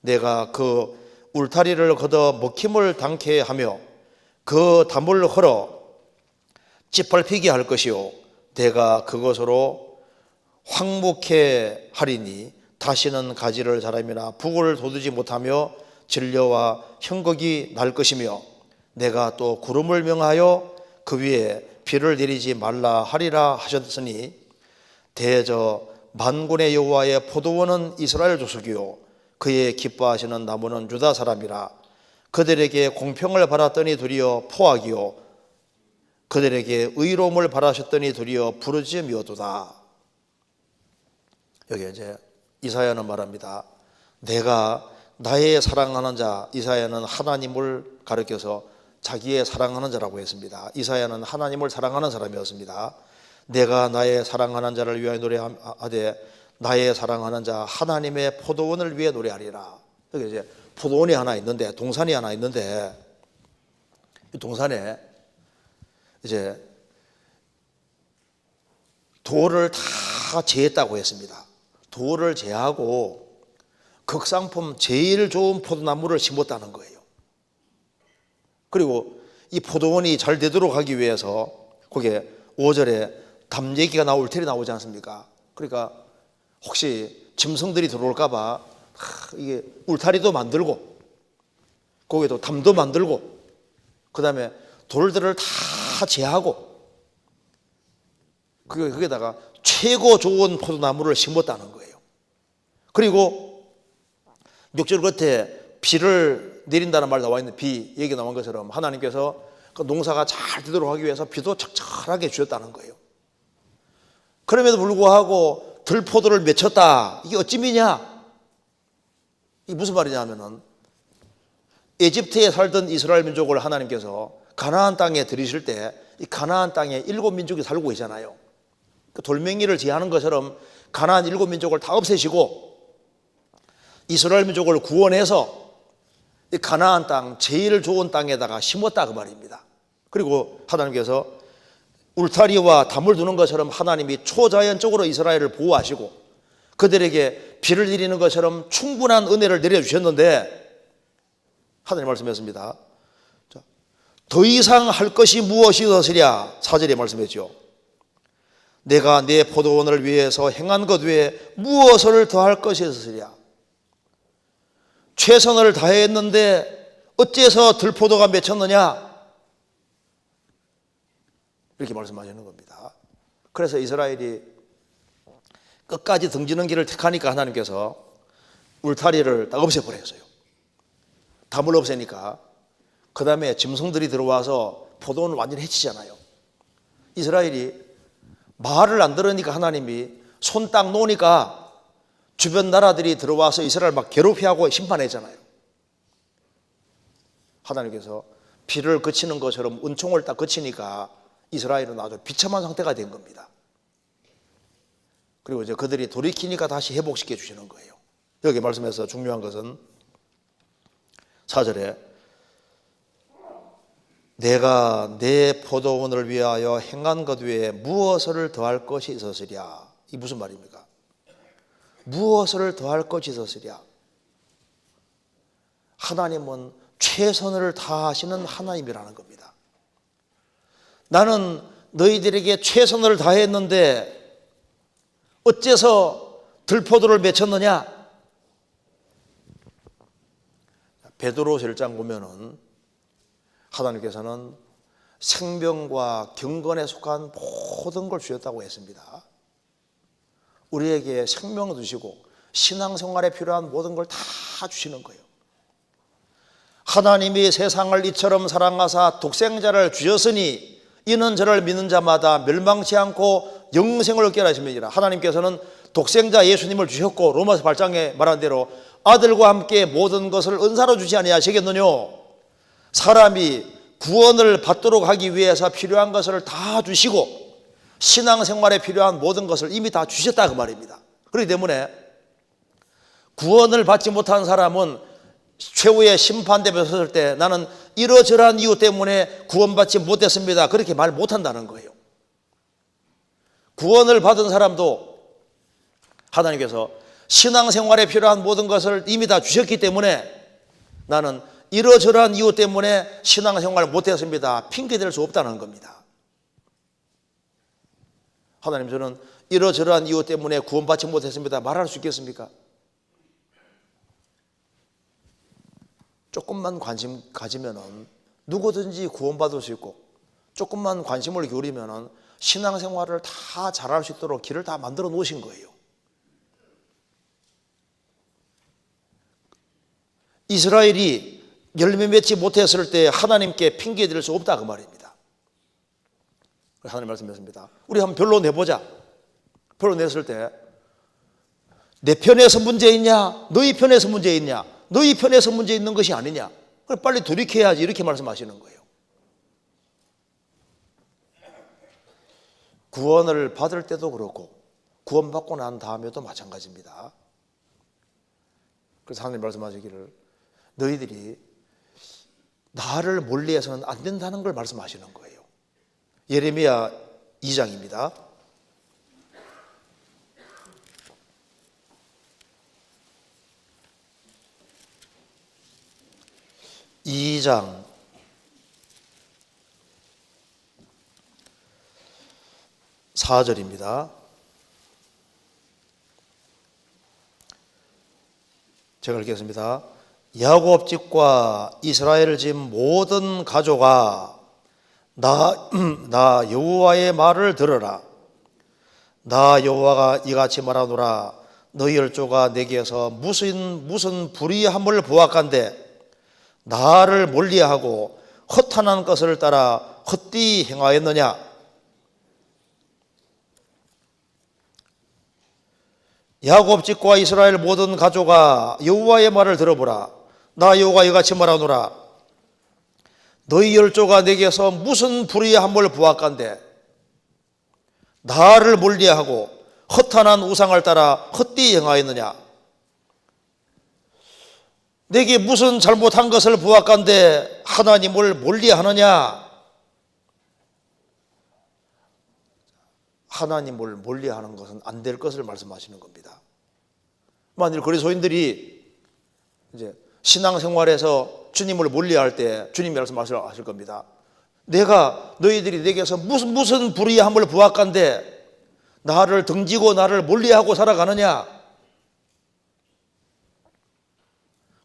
내가 그 울타리를 걷어 먹힘을 당케 하며 그 담을 헐어 찌팔피게 할 것이요 내가 그것으로 황목해 하리니 다시는 가지를 자람이나 북을 돋우지 못하며 진려와 형극이 날 것이며 내가 또 구름을 명하여 그 위에 비를 내리지 말라 하리라 하셨으니 대저 만군의 여호와의 포도원은 이스라엘 족속이요 그의 기뻐하시는 나무는 유다 사람이라. 그들에게 공평을 바랐더니 도리어 포악이요 그들에게 의로움을 바라셨더니 도리어 부르짖음이었도다. 여기 이제 이사야는 말합니다. 내가 나의 사랑하는 자, 이사야는 하나님을 가리켜서 자기의 사랑하는 자라고 했습니다. 이사야는 하나님을 사랑하는 사람이었습니다. 내가 나의 사랑하는 자를 위하여 노래하되 나의 사랑하는 자 하나님의 포도원을 위해 노래하리라. 여기 이제 포도원이 하나 있는데, 동산이 하나 있는데, 이 동산에 이제 돌을 다 제했다고 했습니다. 돌을 제하고 극상품 제일 좋은 포도나무를 심었다는 거예요. 그리고 이 포도원이 잘 되도록 하기 위해서 거기에 5절에 담얘기가 나올 틀이 나오지 않습니까? 그러니까 혹시 짐승들이 들어올까 봐 이게 울타리도 만들고 거기에도 담도 만들고 그 다음에 돌들을 다 제하고 거기다가 최고 좋은 포도나무를 심었다는 거예요. 그리고 6절 끝에 비를 내린다는 말 나와 있는 비 얘기 나온 것처럼 하나님께서 그 농사가 잘 되도록 하기 위해서 비도 적절하게 주셨다는 거예요. 그럼에도 불구하고 들포도를 맺혔다. 이게 어찌미냐? 이게 무슨 말이냐 하면은 에집트에 살던 이스라엘 민족을 하나님께서 가나안 땅에 들이실 때 이 가나안 땅에 7민족이 살고 계잖아요. 그 돌멩이를 제하는 것처럼 가나안 7민족을 다 없애시고 이스라엘 민족을 구원해서 이 가나안 땅 제일 좋은 땅에다가 심었다 그 말입니다. 그리고 하나님께서 울타리와 담을 두는 것처럼 하나님이 초자연적으로 이스라엘을 보호하시고 그들에게 비를 내리는 것처럼 충분한 은혜를 내려주셨는데 하나님 말씀했습니다. 더 이상 할 것이 무엇이 있었으랴. 4절에 말씀했죠. 내가 내 포도원을 위해서 행한 것 외에 무엇을 더 할 것이 있었으랴. 최선을 다했는데 어째서 들포도가 맺혔느냐. 이렇게 말씀하시는 겁니다. 그래서 이스라엘이 끝까지 등지는 길을 택하니까 하나님께서 울타리를 다 없애버렸어요. 담을 없애니까 그 다음에 짐승들이 들어와서 포도원을 완전히 해치잖아요. 이스라엘이 말을 안 들으니까 하나님이 손 딱 놓으니까 주변 나라들이 들어와서 이스라엘 막 괴롭히하고 심판했잖아요. 하나님께서 비를 그치는 것처럼 은총을 딱 그치니까 이스라엘은 아주 비참한 상태가 된 겁니다. 그리고 이제 그들이 돌이키니까 다시 회복시켜 주시는 거예요. 여기 말씀에서 중요한 것은 4절에 내가 내 포도원을 위하여 행한 것 외에 무엇을 더할 것이 있었으랴. 이게 무슨 말입니까? 무엇을 더할 것이 있었으랴. 하나님은 최선을 다하시는 하나님이라는 겁니다. 나는 너희들에게 최선을 다했는데 어째서 들포도를 맺혔느냐? 베드로서 1장 보면은 하나님께서는 생명과 경건에 속한 모든 걸 주셨다고 했습니다. 우리에게 생명을 주시고 신앙생활에 필요한 모든 걸 다 주시는 거예요. 하나님이 세상을 이처럼 사랑하사 독생자를 주셨으니 이는 저를 믿는 자마다 멸망치 않고 영생을 얻게 하심이니라. 하나님께서는 독생자 예수님을 주셨고 로마서 8장에 말한 대로 아들과 함께 모든 것을 은사로 주지 아니하시겠느뇨. 사람이 구원을 받도록 하기 위해서 필요한 것을 다 주시고 신앙생활에 필요한 모든 것을 이미 다 주셨다 그 말입니다. 그렇기 때문에 구원을 받지 못한 사람은 최후의 심판대에 섰을 때 나는 이러저러한 이유 때문에 구원받지 못했습니다, 그렇게 말 못한다는 거예요. 구원을 받은 사람도 하나님께서 신앙생활에 필요한 모든 것을 이미 다 주셨기 때문에 나는 이러저러한 이유 때문에 신앙생활을 못했습니다, 핑계댈 수 없다는 겁니다. 하나님, 저는 이러저러한 이유 때문에 구원받지 못했습니다 말할 수 있겠습니까? 조금만 관심 가지면은 누구든지 구원받을 수 있고 조금만 관심을 기울이면은 신앙생활을 다 잘할 수 있도록 길을 다 만들어 놓으신 거예요. 이스라엘이 열매 맺지 못했을 때 하나님께 핑계 댈 수 없다 그 말입니다. 하나님 말씀하십니다. 우리 한번 변론 내보자. 변론 냈을 때 내 편에서 문제 있냐 너희 편에서 문제 있냐, 너희 편에서 문제 있는 것이 아니냐, 그걸 빨리 돌이켜야지, 이렇게 말씀하시는 거예요. 구원을 받을 때도 그렇고 구원받고 난 다음에도 마찬가지입니다. 그래서 하나님 말씀하시기를 너희들이 나를 멀리해서는 안 된다는 걸 말씀하시는 거예요. 예레미야 2장입니다. 2장 4절입니다. 제가 읽겠습니다. 야곱 집과 이스라엘 집 모든 가족아, 나 여호와의 말을 들으라. 나 여호와가 이같이 말하노라. 너희 열조가 내게서 무슨 불의함을 보았간대 나를 멀리하고 허탄한 것을 따라 헛되이 행하였느냐. 야곱 집과 이스라엘 모든 가족아, 여호와의 말을 들어보라. 나 여호와가 이같이 말하노라. 너희 열조가 내게서 무슨 불의함을 보았간대 나를 멀리하고 허탄한 우상을 따라 헛되이 행하였느냐. 내게 무슨 잘못한 것을 보았간대 하나님을 멀리하느냐. 하나님을 멀리하는 것은 안 될 것을 말씀하시는 겁니다. 만일 그리스도인들이 이제 신앙생활에서 주님을 멀리할 때 주님이 말씀하실 겁니다. 내가 너희들이 내게서 무슨 불의함을 보았간대 나를 등지고 나를 멀리하고 살아가느냐.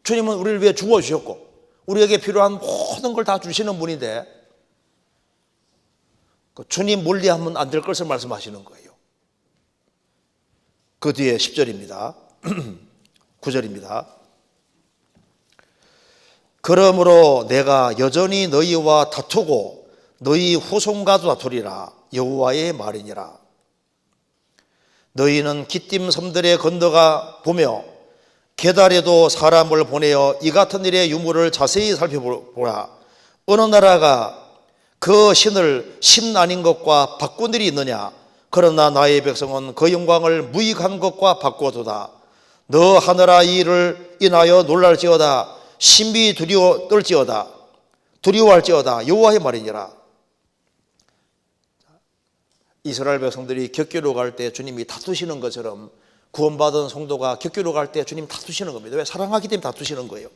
주님은 우리를 위해 죽어주셨고 우리에게 필요한 모든 걸 다 주시는 분인데 주님 멀리하면 안 될 것을 말씀하시는 거예요. 그 뒤에 10절입니다. 9절입니다. 그러므로 내가 여전히 너희와 다투고 너희 후손과도 다투리라. 여호와의 말이니라. 너희는 기띔 섬들에 건너가 보며 게달에도 사람을 보내어 이 같은 일의 유무를 자세히 살펴보라. 어느 나라가 그 신을 신 아닌 것과 바꾼 일이 있느냐. 그러나 나의 백성은 그 영광을 무익한 것과 바꾸어도다. 너 하늘아 이 일을 인하여 놀랄지어다. 심히 떨지어다. 두려워할지어다. 여호와의 말이니라. 이스라엘 백성들이 격기로 갈 때 주님이 다투시는 것처럼 구원받은 성도가 격기로 갈 때 주님 다투시는 겁니다. 왜? 사랑하기 때문에 다투시는 거예요.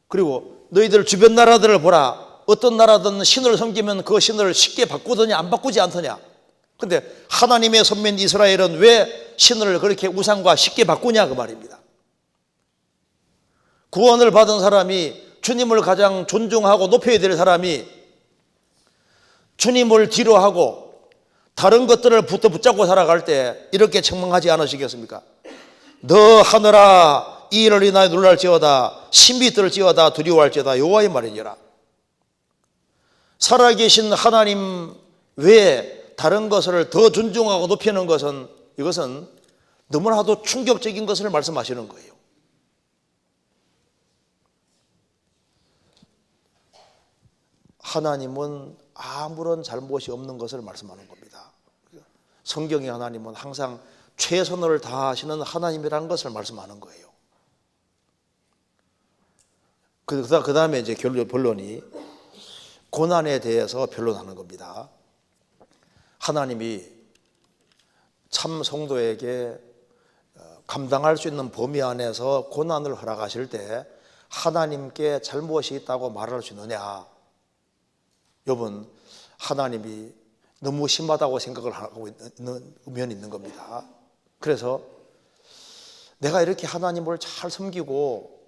그리고 너희들 주변 나라들을 보라. 어떤 나라든 신을 섬기면 그 신을 쉽게 바꾸더냐 안 바꾸지 않더냐. 근데 하나님의 선민 이스라엘은 왜 신을 그렇게 우상과 쉽게 바꾸냐 그 말입니다. 구원을 받은 사람이, 주님을 가장 존중하고 높여야 될 사람이 주님을 뒤로 하고 다른 것들을 붙잡고 살아갈 때 이렇게 책망하지 않으시겠습니까? 너 하늘아 이 일을 인하여 놀랄지어다, 신비 떨지어다, 두려워할지어다, 여호와의 말이니라. 살아계신 하나님 외에 다른 것을 더 존중하고 높이는 것은, 이것은 너무나도 충격적인 것을 말씀하시는 거예요. 하나님은 아무런 잘못이 없는 것을 말씀하는 겁니다. 성경의 하나님은 항상 최선을 다하시는 하나님이라는 것을 말씀하는 거예요. 그 다음에 이제 본론이 고난에 대해서 변론하는 겁니다. 하나님이 참 성도에게 감당할 수 있는 범위 안에서 고난을 허락하실 때 하나님께 잘못이 있다고 말할 수 있느냐? 여러분, 하나님이 너무 심하다고 생각을 하고 있는 면이 있는 겁니다. 그래서 내가 이렇게 하나님을 잘 섬기고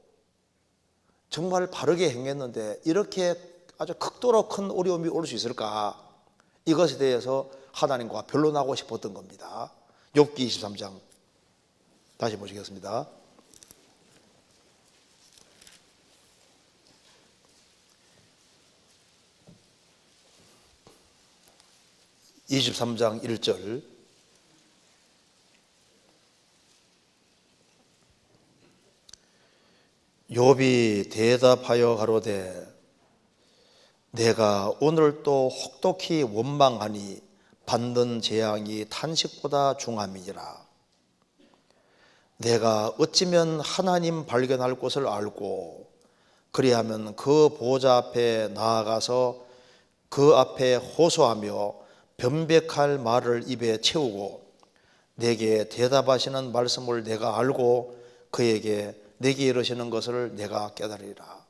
정말 바르게 행했는데 이렇게 아주 극도로 큰 어려움이 올 수 있을까? 이것에 대해서 하나님과 변론하고 싶었던 겁니다. 욥기 23장 다시 보시겠습니다. 23장 1절. 욥이 대답하여 가로되 내가 오늘 또 혹독히 원망하니 받는 재앙이 탄식보다 중함이니라. 내가 어찌면 하나님 발견할 곳을 알고 그리하면 그 보좌 앞에 나아가서 그 앞에 호소하며 변백할 말을 입에 채우고 내게 대답하시는 말씀을 내가 알고 그에게 내게 이르시는 것을 내가 깨달으리라.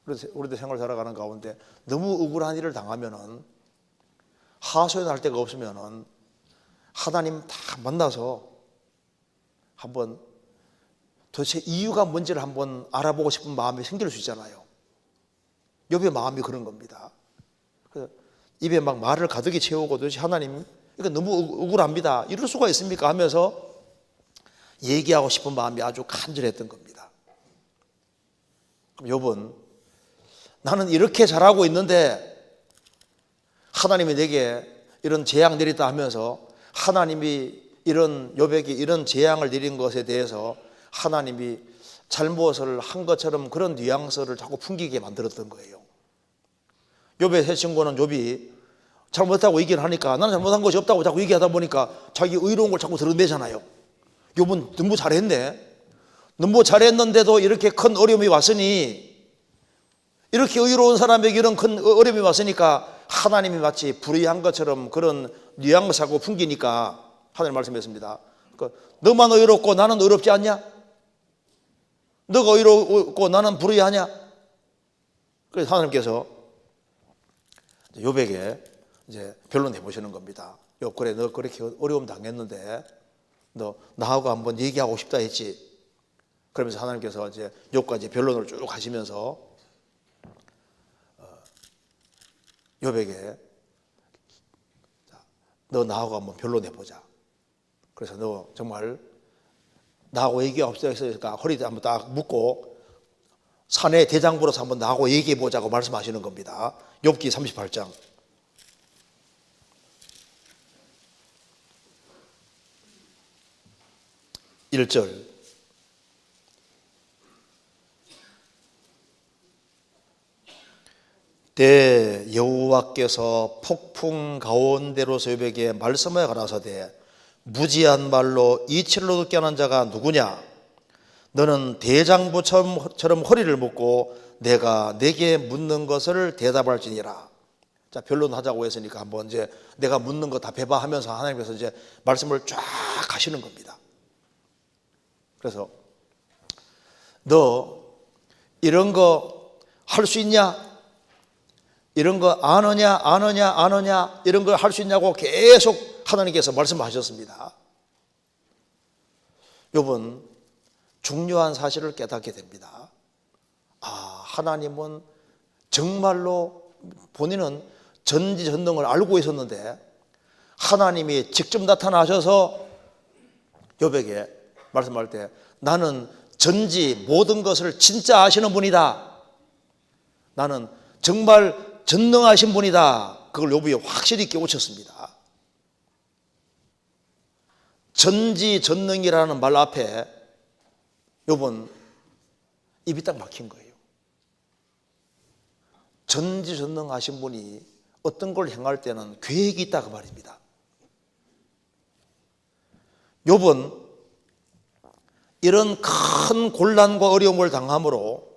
그래서 우리도 생활 살아가는 가운데 너무 억울한 일을 당하면은 하소연할 데가 없으면은 하나님 다 만나서 한번 도대체 이유가 뭔지를 한번 알아보고 싶은 마음이 생길 수 있잖아요. 욥의 마음이 그런 겁니다. 그래서 입에 막 말을 가득히 채우고 도대체 하나님 이거 너무 억울합니다. 이럴 수가 있습니까? 하면서 얘기하고 싶은 마음이 아주 간절했던 겁니다. 그럼 욥은 나는 이렇게 잘하고 있는데 하나님이 내게 이런 재앙 내리다 하면서 하나님이 이런 욥에게 이런 재앙을 내린 것에 대해서 하나님이 잘못을 한 것처럼 그런 뉘앙스를 자꾸 풍기게 만들었던 거예요. 욥의 세 친구는 욥이 잘못했다고 얘기를 하니까 나는 잘못한 것이 없다고 자꾸 얘기하다 보니까 자기 의로운 걸 자꾸 드러내잖아요. 욥은 너무 잘했네. 너무 잘했는데도 이렇게 큰 어려움이 왔으니, 이렇게 의로운 사람에게 이런 큰 어려움이 왔으니까 하나님이 마치 불의한 것처럼 그런 뉘앙스하고 풍기니까 하나님 말씀했습니다. 너만 의롭고 나는 의롭지 않냐? 너가 의롭고 나는 불의하냐? 그래서 하나님께서 욥에게 이제 변론해 보시는 겁니다. 욥, 그래 너 그렇게 어려움 당했는데 너 나하고 한번 얘기하고 싶다 했지? 그러면서 하나님께서 이제 욥까지 변론을 쭉 하시면서 욥에게 너 나하고 한번 변론해 보자. 그래서 너 정말 나하고 얘기가 없으니까 허리 한번 딱 묶고 사내 대장부로서 한번 나하고 얘기해 보자고 말씀하시는 겁니다. 욥기 38장 1절. 때 여호와께서 폭풍 가운데로서 욥에게 말씀하여 가라사대 무지한 말로 이치를 얻게 하는 자가 누구냐? 너는 대장부처럼 허리를 묶고 내가 내게 묻는 것을 대답할지니라. 자, 변론하자고 했으니까 한번 이제 내가 묻는 거 답해봐 하면서 하나님께서 이제 말씀을 쫙 하시는 겁니다. 그래서 너 이런 거 할 수 있냐? 이런 거 아느냐 이런 걸 할 수 있냐고 계속 하나님께서 말씀하셨습니다. 욥은 중요한 사실을 깨닫게 됩니다. 하나님은 정말로 본인은 전지전능을 알고 있었는데 하나님이 직접 나타나셔서 욥에게 말씀할 때 나는 전지 모든 것을 진짜 아시는 분이다. 나는 정말 전능하신 분이다. 그걸 욥이 확실히 깨우쳤습니다. 전지전능이라는 말 앞에 욥은 입이 딱 막힌 거예요. 전지전능하신 분이 어떤 걸 행할 때는 계획이 있다 그 말입니다. 욥은 이런 큰 곤란과 어려움을 당함으로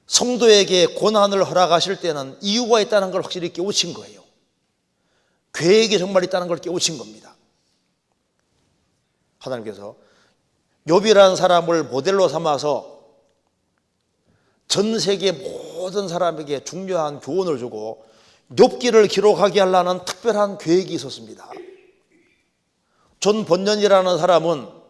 성도에게 고난을 허락하실 때는 이유가 있다는 걸 확실히 깨우친 거예요. 계획이 정말 있다는 걸 깨우친 겁니다. 하나님께서 욥이라는 사람을 모델로 삼아서 전 세계 모든 사람에게 중요한 교훈을 주고 욥기를 기록하게 하려는 특별한 계획이 있었습니다. 존 번연이라는 사람은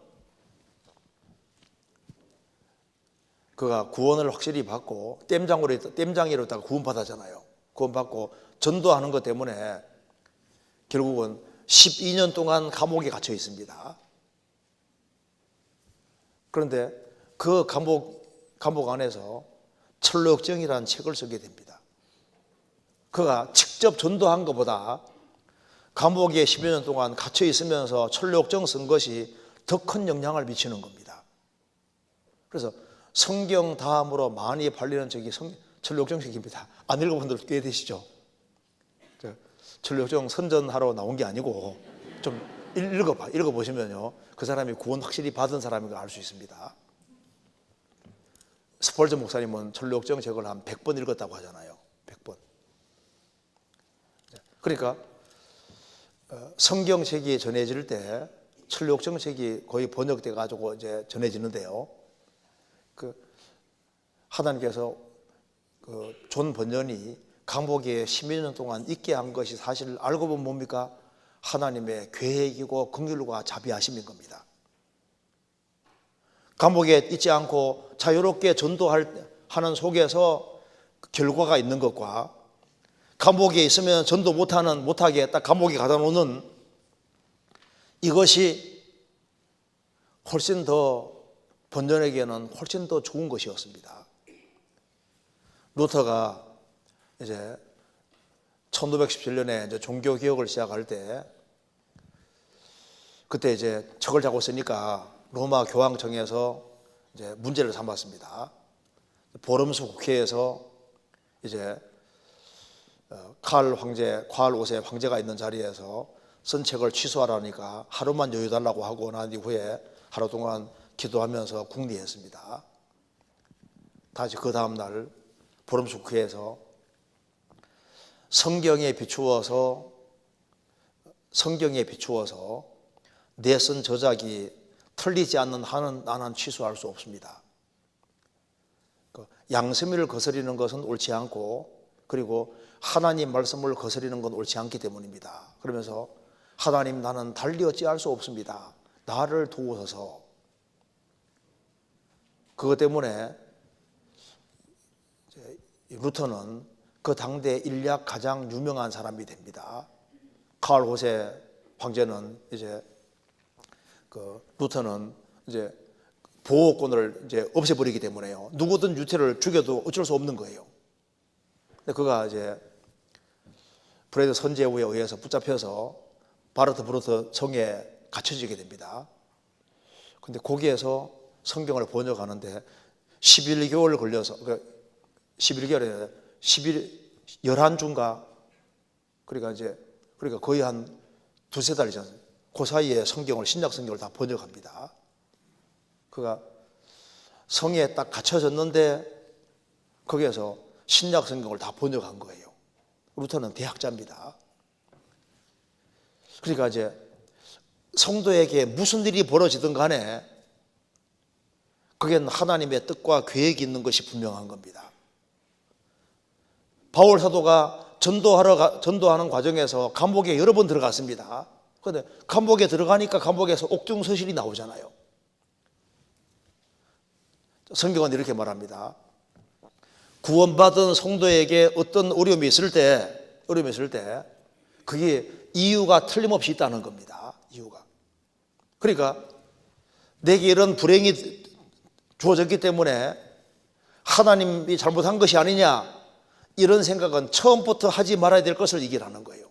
그가 구원을 확실히 받고 땜장이로 구원받았잖아요. 구원받고 전도하는 것 때문에 결국은 12년 동안 감옥에 갇혀 있습니다. 그런데 그 감옥 안에서 철로역정이라는 책을 쓰게 됩니다. 그가 직접 전도한 것보다 감옥에 10여 년 동안 갇혀 있으면서 철로역정 쓴 것이 더 큰 영향을 미치는 겁니다. 그래서 성경 다음으로 많이 팔리는 책이 철로역정 책입니다. 안 읽어본 분들 꽤 되시죠? 철로역정 선전하러 나온 게 아니고 좀 읽어보시면요, 그 사람이 구원 확실히 받은 사람인 걸 알 수 있습니다. 스펄전 목사님은 철로역정 책을 한 100번 읽었다고 하잖아요. 100번. 그러니까 성경책이 전해질 때 철로역정 책이 거의 번역돼 가지고 이제 전해지는데요. 하나님께서 존 번연이 감옥에 10여 년 동안 있게 한 것이 사실 알고 보면 뭡니까? 하나님의 계획이고 긍휼과 자비하심인 겁니다. 감옥에 있지 않고 자유롭게 전도하는 속에서 결과가 있는 것과 감옥에 있으면 전도 못하게 딱 감옥에 가다 놓는 이것이 훨씬 더 번연에게는 훨씬 더 좋은 것이었습니다. 루터가 이제 1517년에 이제 종교 개혁을 시작할 때 그때 이제 척을 잡고 있으니까 로마 교황청에서 이제 문제를 삼았습니다. 보름수 국회에서 이제 칼 5세 황제가 있는 자리에서 쓴 책을 취소하라니까 하루만 여유 달라고 하고 난 이후에 하루 동안 기도하면서 국리했습니다. 다시 그 다음 날 보름수 국회에서 성경에 비추어서 내 쓴 저작이 틀리지 않는 한은 나는 취소할 수 없습니다. 양심을 거스리는 것은 옳지 않고 그리고 하나님 말씀을 거스리는 건 옳지 않기 때문입니다. 그러면서 하나님 나는 달리 어찌할 수 없습니다. 나를 도우소서. 그것 때문에 루터는 그 당대 인류학 가장 유명한 사람이 됩니다. 칼 5세 황제는 이제 루터는 이제 보호권을 이제 없애버리기 때문에요. 누구든 유태를 죽여도 어쩔 수 없는 거예요. 근데 그가 이제 브레드 선제우에 의해서 붙잡혀서 바르트브루트 성에 갇혀지게 됩니다. 근데 거기에서 성경을 번역하는데 11개월 걸려서 11개월에 11주인가 그러니까 거의 한 두세 달이잖아요. 그 사이에 신약 성경을 다 번역합니다. 그가 성에 딱 갇혀졌는데 거기에서 신약 성경을 다 번역한 거예요. 루터는 대학자입니다. 그러니까 이제 성도에게 무슨 일이 벌어지든 간에 그게 하나님의 뜻과 계획이 있는 것이 분명한 겁니다. 바울 사도가 전도하는 과정에서 감옥에 여러 번 들어갔습니다. 그런데 감옥에 들어가니까 감옥에서 옥중서실이 나오잖아요. 성경은 이렇게 말합니다. 구원받은 성도에게 어떤 어려움이 있을 때 그게 이유가 틀림없이 있다는 겁니다. 이유가. 그러니까 내게 이런 불행이 주어졌기 때문에 하나님이 잘못한 것이 아니냐, 이런 생각은 처음부터 하지 말아야 될 것을 얘기하는 거예요.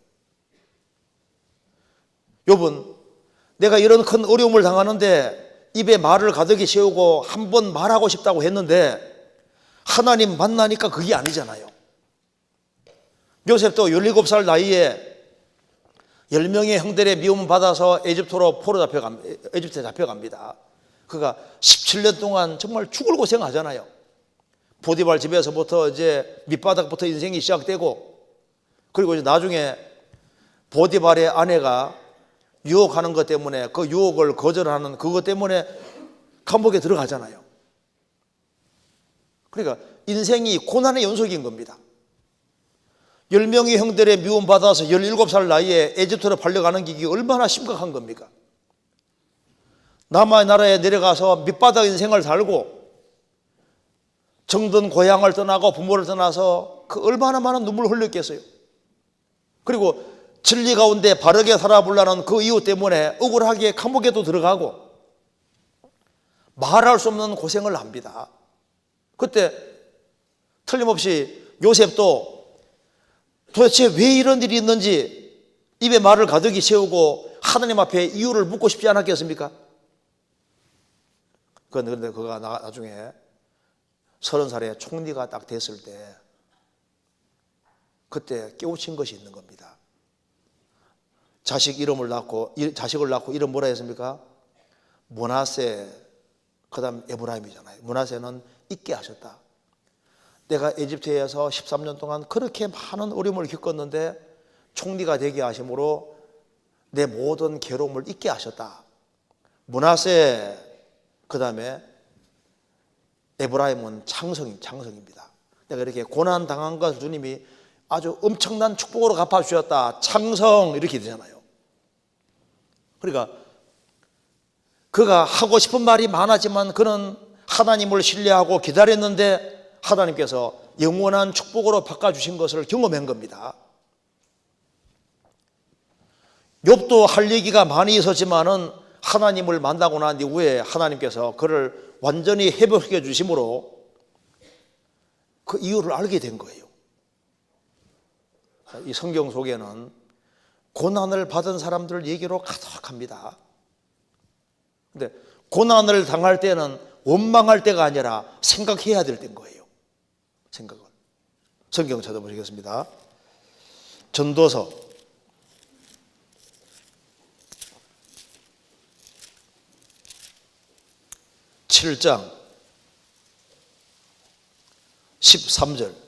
욥은 내가 이런 큰 어려움을 당하는데 입에 말을 가득히 채우고 한 번 말하고 싶다고 했는데 하나님 만나니까 그게 아니잖아요. 요셉도 17살 나이에 10명의 형들의 미움을 받아서 에집트에 잡혀갑니다. 그가 17년 동안 정말 죽을 고생하잖아요. 보디발 집에서부터 이제 밑바닥부터 인생이 시작되고, 그리고 이제 나중에 보디발의 아내가 유혹하는 것 때문에 그 유혹을 거절하는 그것 때문에 감옥에 들어가잖아요. 그러니까 인생이 고난의 연속인 겁니다. 10명의 형들의 미움받아서 17살 나이에 에집트로 팔려가는 길이 얼마나 심각한 겁니까? 남의 나라에 내려가서 밑바닥 인생을 살고 정든 고향을 떠나고 부모를 떠나서 그 얼마나 많은 눈물을 흘렸겠어요. 그리고 진리 가운데 바르게 살아보려는 그 이유 때문에 억울하게 감옥에도 들어가고 말할 수 없는 고생을 합니다. 그때 틀림없이 요셉도 도대체 왜 이런 일이 있는지 입에 말을 가득히 채우고 하나님 앞에 이유를 묻고 싶지 않았겠습니까? 그런데 그가 나중에 30살에 총리가 딱 됐을 때 그때 깨우친 것이 있는 겁니다. 자식을 낳고 이름 뭐라 했습니까? 므낫세, 그 다음 에브라임이잖아요. 므낫세는 잊게 하셨다. 내가 에집트에서 13년 동안 그렇게 많은 어려움을 겪었는데 총리가 되게 하심으로 내 모든 괴로움을 잊게 하셨다. 므낫세, 그 다음에 에브라임은 창성입니다. 내가 이렇게 고난 당한 것을 주님이 아주 엄청난 축복으로 갚아주셨다. 창성, 이렇게 되잖아요. 그러니까 그가 하고 싶은 말이 많았지만 그는 하나님을 신뢰하고 기다렸는데 하나님께서 영원한 축복으로 바꿔주신 것을 경험한 겁니다. 욥도 할 얘기가 많이 있었지만은 하나님을 만나고 난 이후에 하나님께서 그를 완전히 회복해 주심으로 그 이유를 알게 된 거예요. 이 성경 속에는 고난을 받은 사람들 얘기로 가득합니다. 근데 고난을 당할 때는 원망할 때가 아니라 생각해야 될 때인 거예요. 생각을. 성경 찾아보시겠습니다. 전도서 7장 13절.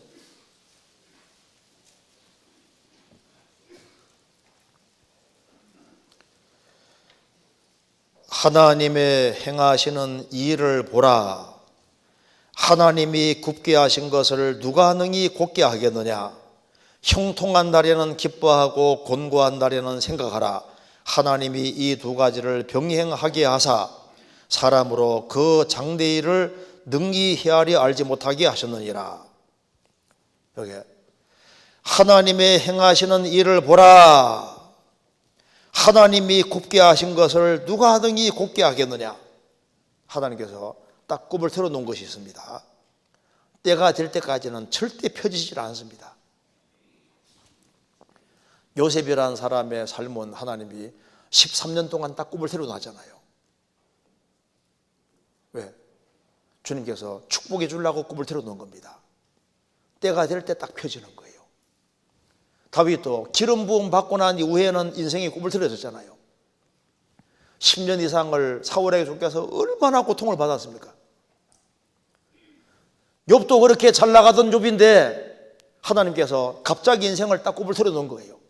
하나님의 행하시는 일을 보라. 하나님이 굽게 하신 것을 누가 능히 곧게 하겠느냐. 형통한 날에는 기뻐하고 곤고한 날에는 생각하라. 하나님이 이 두 가지를 병행하게 하사 사람으로 그 장대일을 능히 헤아려 알지 못하게 하셨느니라. 여기 하나님의 행하시는 일을 보라. 하나님이 굽게 하신 것을 누가 능히 곧게 하겠느냐. 하나님께서 딱 꿈을 틀어놓은 것이 있습니다. 때가 될 때까지는 절대 펴지질 않습니다. 요셉이라는 사람의 삶은 하나님이 13년 동안 딱 꿈을 틀어놨잖아요. 왜? 주님께서 축복해 주려고 꿈을 틀어놓은 겁니다. 때가 될 때 딱 펴지는 거예요. 다윗도 기름 부음 받고 난 이후에는 인생의 꿈을 틀어졌잖아요. 10년 이상을 사울에게 쫓겨서 얼마나 고통을 받았습니까? 욥도 그렇게 잘 나가던 욥인데 하나님께서 갑자기 인생을 딱 꿈을 틀어놓은 거예요.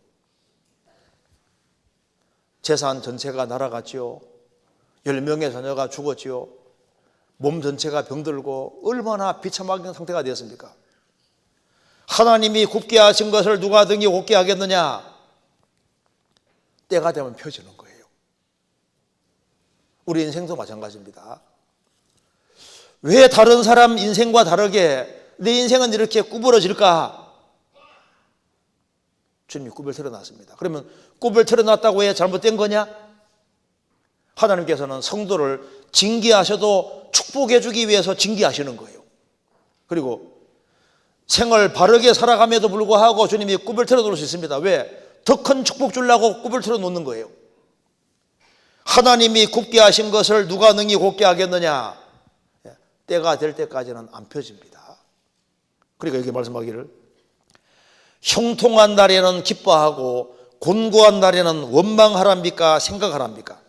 재산 전체가 날아갔지요. 10명의 자녀가 죽었지요. 몸 전체가 병들고 얼마나 비참한 상태가 되었습니까? 하나님이 굽게 하신 것을 누가 등이 곱게 하겠느냐? 때가 되면 펴지는 거예요. 우리 인생도 마찬가지입니다. 왜 다른 사람 인생과 다르게 내 인생은 이렇게 구부러질까? 주님이 굽을 틀어놨습니다. 그러면 굽을 틀어놨다고 해 잘못된 거냐? 하나님께서는 성도를 징계하셔도 축복해 주기 위해서 징계하시는 거예요. 그리고 생을 바르게 살아감에도 불구하고 주님이 굽을 틀어놓을 수 있습니다. 왜? 더 큰 축복 주려고 굽을 틀어놓는 거예요. 하나님이 굽게 하신 것을 누가 능히 곱게 하겠느냐? 때가 될 때까지는 안 펴집니다. 그러니까 여기 말씀하기를 형통한 날에는 기뻐하고 곤고한 날에는 원망하랍니까? 생각하랍니까?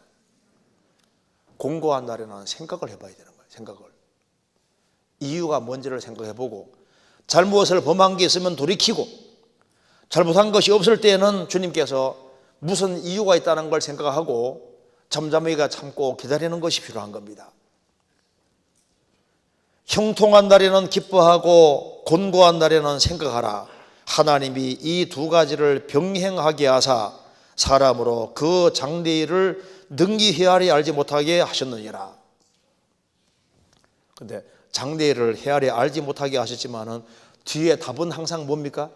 곤고한 날에는 생각을 해봐야 되는 거예요. 생각을. 이유가 뭔지를 생각해보고 잘못을 범한 게 있으면 돌이키고 잘못한 것이 없을 때에는 주님께서 무슨 이유가 있다는 걸 생각하고 잠잠하게 참고 기다리는 것이 필요한 겁니다. 형통한 날에는 기뻐하고 곤고한 날에는 생각하라. 하나님이 이 두 가지를 병행하게 하사 사람으로 그 장래일을 능히 헤아리 알지 못하게 하셨느니라. 근데 장래일을 헤아리 알지 못하게 하셨지만은 뒤에 답은 항상 뭡니까?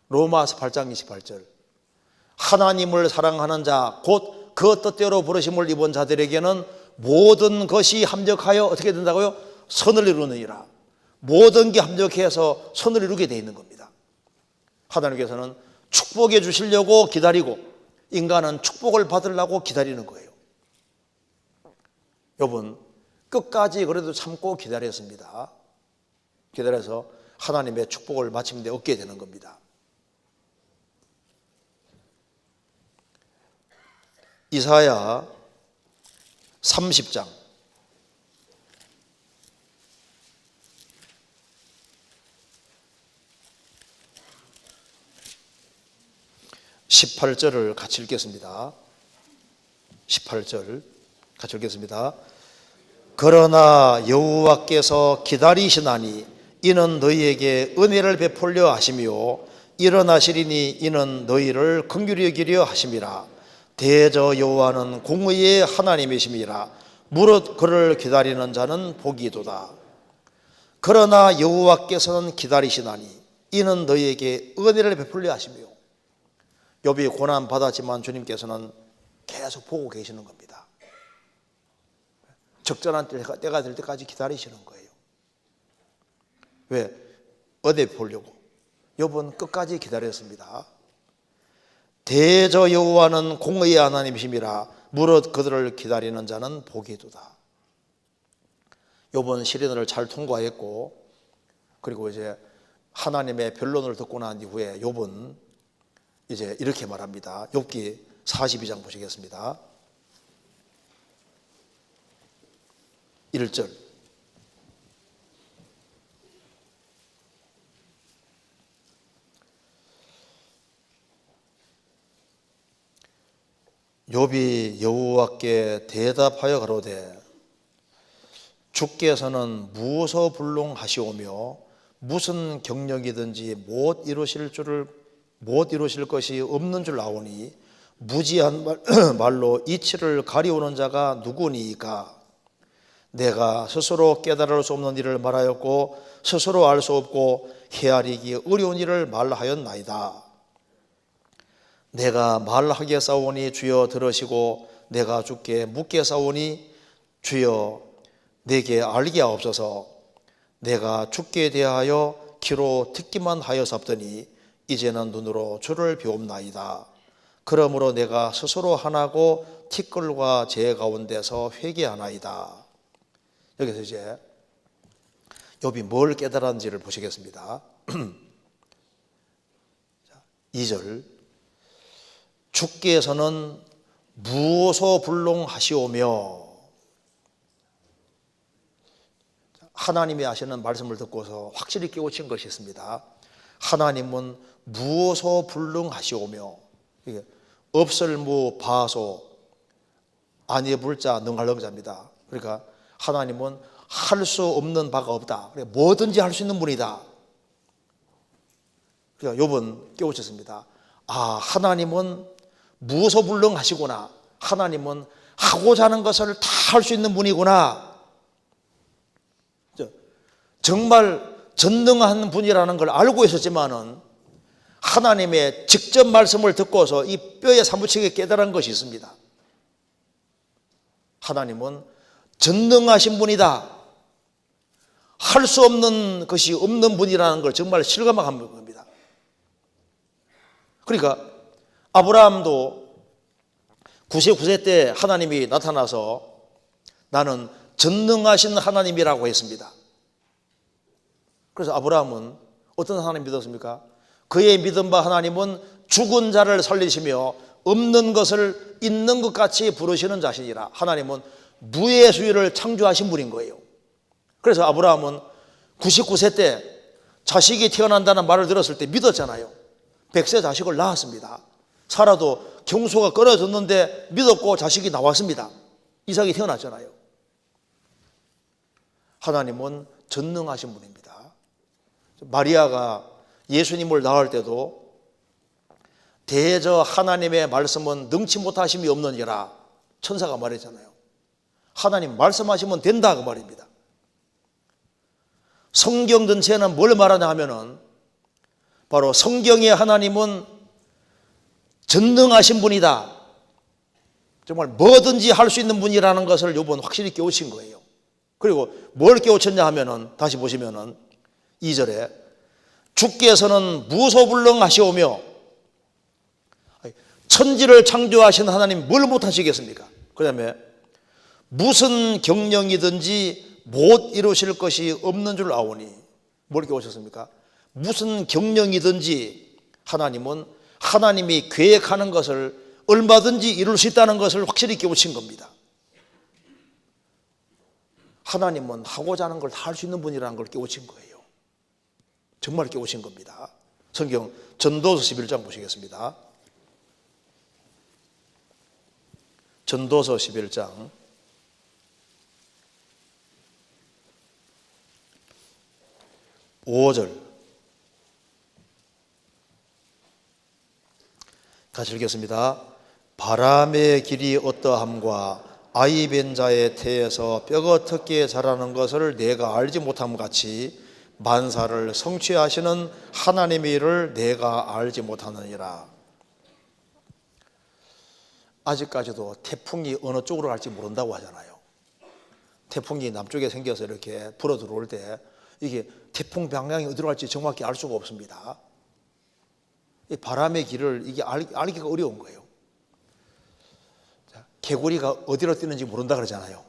로마서 8장 28절. 하나님을 사랑하는 자 곧 그 뜻대로 부르심을 입은 자들에게는 모든 것이 합력하여 어떻게 된다고요? 선을 이루느니라. 모든 게 합력해서 선을 이루게 돼 있는 겁니다. 하나님께서는 축복해 주시려고 기다리고 인간은 축복을 받으려고 기다리는 거예요. 여러분 끝까지 그래도 참고 기다렸습니다. 기다려서 하나님의 축복을 마침내 얻게 되는 겁니다. 이사야 30장 18절을 같이 읽겠습니다. 18절 같이 읽겠습니다. 그러나 여호와께서 기다리시나니 이는 너희에게 은혜를 베풀려 하시며 일어나시리니 이는 너희를 긍휼히 여기려 하심이라. 대저 여호와는 공의의 하나님이심이라. 무릇 그를 기다리는 자는 복이도다. 그러나 여호와께서는 기다리시나니 이는 너희에게 은혜를 베풀려 하시며. 욥이 고난 받았지만 주님께서는 계속 보고 계시는 겁니다. 적절한 때가 될 때까지 기다리시는 거예요. 왜? 은혜 베풀려고. 욥은 끝까지 기다렸습니다. 대저 여호와는 공의의 하나님이심이라. 무릇 그들을 기다리는 자는 복이도다. 욥은 시련을 잘 통과했고 그리고 이제 하나님의 변론을 듣고 난 이후에 욥은 이제 이렇게 말합니다. 욥기 42장 보시겠습니다. 1절. 욥이 여호와께 대답하여 가로되 주께서는 무소불능하시오며 무슨 경력이든지 못 이루실 것이 없는 줄 아오니 무지한 말로 이치를 가리우는 자가 누구니이까. 내가 스스로 깨달을 수 없는 일을 말하였고 스스로 알 수 없고 헤아리기 어려운 일을 말하였나이다. 내가 말하겠사오니 주여 들으시고 내가 주께 묻겠사오니 주여 내게 알게 하옵소서. 내가 주께 대하여 귀로 듣기만 하였사옵더니 이제는 눈으로 주를 배웁나이다. 그러므로 내가 스스로 하나고 티끌과 제 가운데서 회개하나이다. 여기서 이제 욥이 뭘 깨달았는지를 보시겠습니다. 2절. 주께서는 무소불능하시오며. 하나님이 하시는 말씀을 듣고서 확실히 깨우친 것이 있습니다. 하나님은 무소불능하시오며. 없을 무 바소 아니 불자 능할 능자입니다. 그러니까 하나님은 할 수 없는 바가 없다. 뭐든지 할 수 있는 분이다. 그러니까 욥은 깨우쳤습니다. 아, 하나님은 무소불능하시구나. 하나님은 하고자 하는 것을 다 할 수 있는 분이구나. 정말 전능한 분이라는 걸 알고 있었지만은 하나님의 직접 말씀을 듣고서 이 뼈에 사무치게 깨달은 것이 있습니다. 하나님은 전능하신 분이다. 할 수 없는 것이 없는 분이라는 걸 정말 실감한 겁니다. 그러니까 아브라함도 99세 때 하나님이 나타나서 나는 전능하신 하나님이라고 했습니다. 그래서 아브라함은 어떤 하나님 믿었습니까? 그의 믿은 바 하나님은 죽은 자를 살리시며 없는 것을 있는 것 같이 부르시는 자신이라. 하나님은 무의 수위를 창조하신 분인 거예요. 그래서 아브라함은 99세 때 자식이 태어난다는 말을 들었을 때 믿었잖아요. 100세 자식을 낳았습니다. 사라도 경소가 끊어졌는데 믿었고 자식이 나왔습니다. 이삭이 태어났잖아요. 하나님은 전능하신 분입니다. 마리아가 예수님을 낳을 때도 대저 하나님의 말씀은 능치 못하심이 없느니라 천사가 말했잖아요. 하나님 말씀하시면 된다 그 말입니다. 성경 전체는 뭘 말하냐 하면은 바로 성경의 하나님은 전능하신 분이다. 정말 뭐든지 할 수 있는 분이라는 것을 욥은 확실히 깨우친 거예요. 그리고 뭘 깨우쳤냐 하면은 다시 보시면은 2절에 주께서는 무소불능하시오며 천지를 창조하신 하나님 뭘 못하시겠습니까? 그 다음에 무슨 경영이든지 못 이루실 것이 없는 줄 아오니. 뭘 깨우쳤습니까? 무슨 경영이든지 하나님은 하나님이 계획하는 것을 얼마든지 이룰 수 있다는 것을 확실히 깨우친 겁니다. 하나님은 하고자 하는 걸 다 할 수 있는 분이라는 걸 깨우친 거예요. 정말 깨우친 겁니다. 성경 전도서 11장 보시겠습니다. 전도서 11장 5절 같이 읽겠습니다. 바람의 길이 어떠함과 아이 벤 자의 태에서 뼈가 어떻게 자라는 것을 내가 알지 못함 같이 만사를 성취하시는 하나님의 일을 내가 알지 못하느니라. 아직까지도 태풍이 어느 쪽으로 갈지 모른다고 하잖아요. 태풍이 남쪽에 생겨서 이렇게 불어 들어올 때 이게 태풍 방향이 어디로 갈지 정확히 알 수가 없습니다. 이 바람의 길을 이게 알기가 어려운 거예요. 개구리가 어디로 뛰는지 모른다 그러잖아요.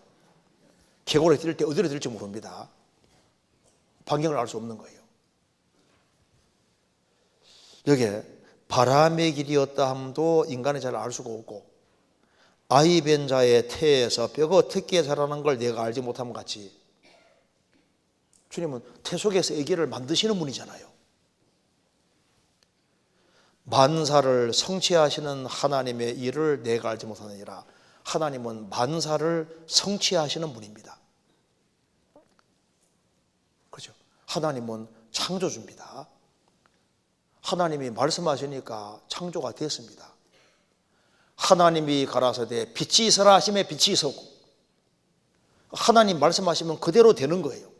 개구리 뛸 때 어디로 뛸지 모릅니다. 방향을 알 수 없는 거예요. 여기에 바람의 길이었다 함도 인간이 잘 알 수가 없고 아이 벤 자의 태에서 뼈가 어떻게 자라는 걸 내가 알지 못함 같이 주님은 태 속에서 아기를 만드시는 분이잖아요. 만사를 성취하시는 하나님의 일을 내가 알지 못하느니라. 하나님은 만사를 성취하시는 분입니다. 그렇죠? 하나님은 창조주입니다. 하나님이 말씀하시니까 창조가 됐습니다. 하나님이 가라사대 빛이 있으라 하심에 빛이 있었고 하나님 말씀하시면 그대로 되는 거예요.